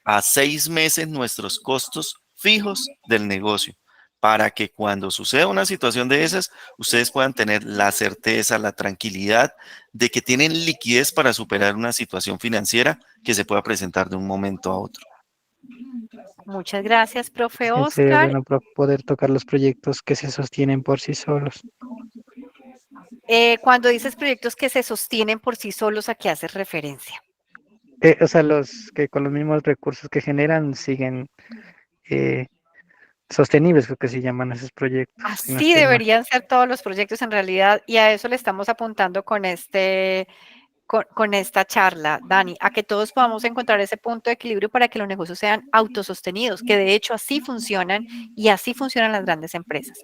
a 6 meses nuestros costos fijos del negocio, para que cuando suceda una situación de esas, ustedes puedan tener la certeza, la tranquilidad de que tienen liquidez para superar una situación financiera que se pueda presentar de un momento a otro. Muchas gracias, profe Sí, sería Oscar. bueno poder tocar los proyectos que se sostienen por sí solos. Cuando dices proyectos que se sostienen por sí solos, ¿a qué haces referencia? O sea, los que con los mismos recursos que generan siguen sostenibles, creo que se llaman esos proyectos, si no Así estoy mal. deberían ser todos los proyectos en realidad, y a eso le estamos apuntando con esta charla, Dani, a que todos podamos encontrar ese punto de equilibrio para que los negocios sean autosostenidos, que de hecho así funcionan y así funcionan las grandes empresas.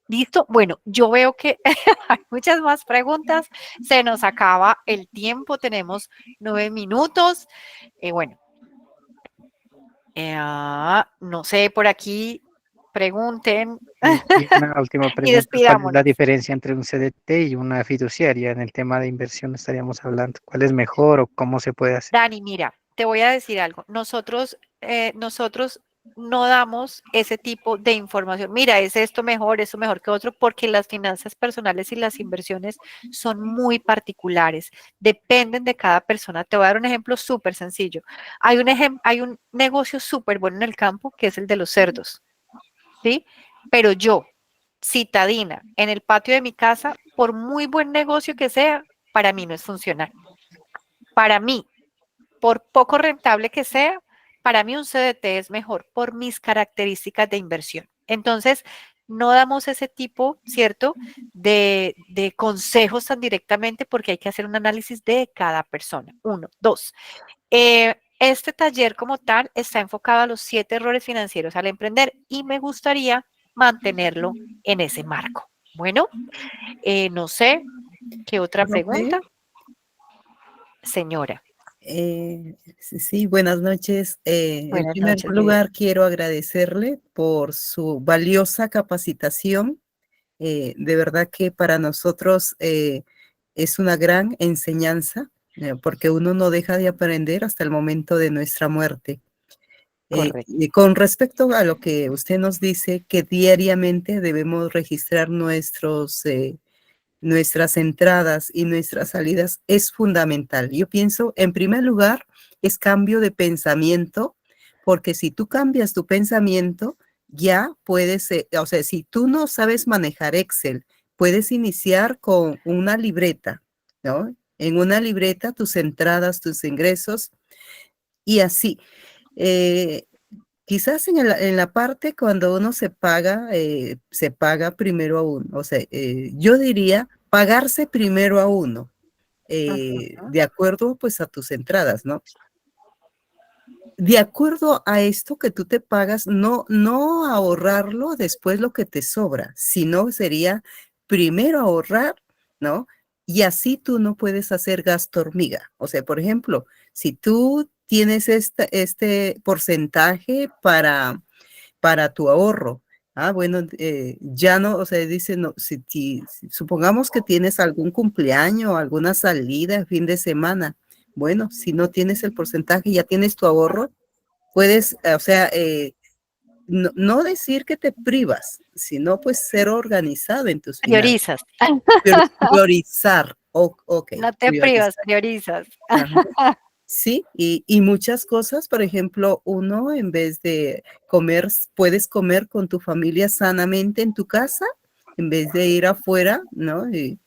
¿Listo? Bueno, yo veo que hay muchas más preguntas, se nos acaba el tiempo, tenemos 9 minutos. Bueno, no sé, por aquí pregunten Y una última y pregunta, ¿cuál es despidámonos. la diferencia entre un CDT y una fiduciaria? En el tema de inversión estaríamos hablando, ¿cuál es mejor o cómo se puede hacer? Dani, mira, te voy a decir algo. Nosotros no damos ese tipo de información. Mira, es esto mejor que otro, porque las finanzas personales y las inversiones son muy particulares. Dependen de cada persona. Te voy a dar un ejemplo súper sencillo. Hay un negocio súper bueno en el campo que es el de los cerdos, ¿sí? Pero yo, citadina, en el patio de mi casa, por muy buen negocio que sea, para mí no es funcional. Para mí, por poco rentable que sea, para mí un CDT es mejor por mis características de inversión. Entonces, no damos ese tipo, ¿cierto?, de consejos tan directamente porque hay que hacer un análisis de cada persona. 1. 2. Este taller como tal está enfocado a los 7 errores financieros al emprender y me gustaría mantenerlo en ese marco. Bueno, no sé, ¿qué otra Profe, pregunta? Señora. Sí, buenas noches. En Buenas primer noches, Viviana. lugar, quiero agradecerle por su valiosa capacitación. De verdad que para nosotros es una gran enseñanza, porque uno no deja de aprender hasta el momento de nuestra muerte. Correcto. Y con respecto a lo que usted nos dice, que diariamente debemos registrar nuestras entradas y nuestras salidas, es fundamental. Yo pienso, en primer lugar, es cambio de pensamiento, porque si tú cambias tu pensamiento, ya puedes, o sea, si tú no sabes manejar Excel, puedes iniciar con una libreta, ¿no? En una libreta tus entradas, tus ingresos y así. Eh, Quizás en la parte cuando uno se paga primero a uno. O sea, yo diría pagarse primero a uno, Ujú. de acuerdo pues a tus entradas, ¿no? De acuerdo a esto que tú te pagas, no ahorrarlo después lo que te sobra, sino sería primero ahorrar, ¿no? Y así tú no puedes hacer gasto hormiga. O sea, por ejemplo, si tú tienes este porcentaje para tu ahorro, bueno, ya no, o sea, dice, no, si supongamos que tienes algún cumpleaños, alguna salida, fin de semana, bueno, si no tienes el porcentaje, ya tienes tu ahorro, puedes, o sea, no decir que te privas, sino pues ser organizado en tus finanzas. Priorizas. Priorizar, ok, No te priorizar. privas, priorizas. Ajá. Sí, y muchas cosas, por ejemplo, uno en vez de comer, puedes comer con tu familia sanamente en tu casa, en vez de ir afuera, ¿no? Y,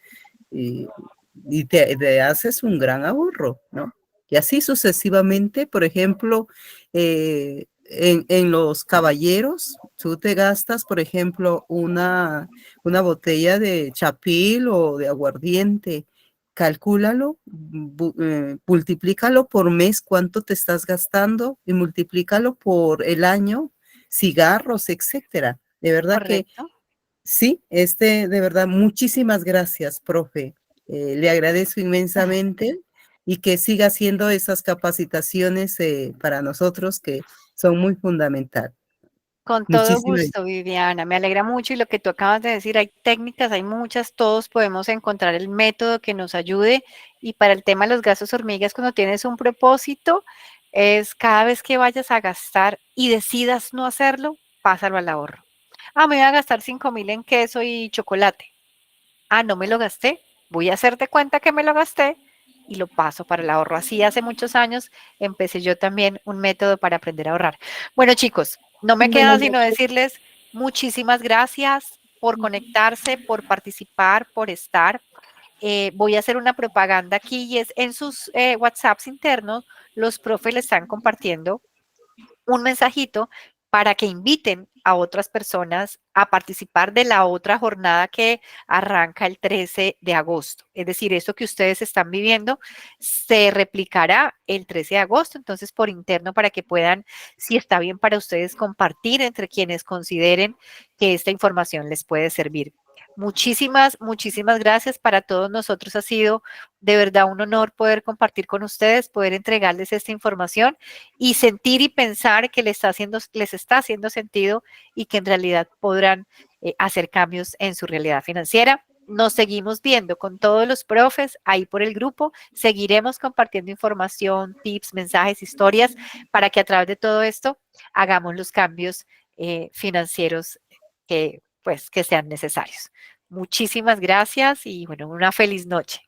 y te haces un gran ahorro, ¿no? Y así sucesivamente, por ejemplo, en los caballeros, tú te gastas, por ejemplo, una botella de chapil o de aguardiente, calcúlalo, multiplícalo por mes cuánto te estás gastando y multiplícalo por el año, cigarros, etcétera. De verdad que Correcto. sí, de verdad, muchísimas gracias, profe. Le agradezco inmensamente y que siga haciendo esas capacitaciones para nosotros que son muy fundamental. Con todo Muchísimas. gusto, Viviana. Me alegra mucho y lo que tú acabas de decir, hay técnicas, hay muchas, todos podemos encontrar el método que nos ayude. Y para el tema de los gastos hormigas, cuando tienes un propósito, es cada vez que vayas a gastar y decidas no hacerlo, pásalo al ahorro. Me voy a gastar 5,000 en queso y chocolate. No me lo gasté. Voy a hacerte cuenta que me lo gasté y lo paso para el ahorro. Así hace muchos años empecé yo también un método para aprender a ahorrar. Bueno, chicos, no me queda Buenas sino noches. decirles muchísimas gracias por conectarse, por participar, por estar. Voy a hacer una propaganda aquí y es en sus WhatsApps internos, los profes le están compartiendo un mensajito para que inviten a otras personas a participar de la otra jornada que arranca el 13 de agosto. Es decir, esto que ustedes están viviendo se replicará el 13 de agosto, entonces por interno para que puedan, si está bien para ustedes, compartir entre quienes consideren que esta información les puede servir. Muchísimas, muchísimas gracias. Para todos nosotros ha sido de verdad un honor poder compartir con ustedes, poder entregarles esta información y sentir y pensar que les está haciendo sentido y que en realidad podrán hacer cambios en su realidad financiera. Nos seguimos viendo con todos los profes ahí por el grupo. Seguiremos compartiendo información, tips, mensajes, historias para que a través de todo esto hagamos los cambios financieros que sean necesarios. Muchísimas gracias y bueno, una feliz noche.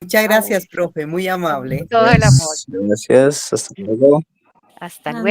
Muchas gracias, profe, muy amable. Todo el amor. Gracias, hasta luego. Hasta luego.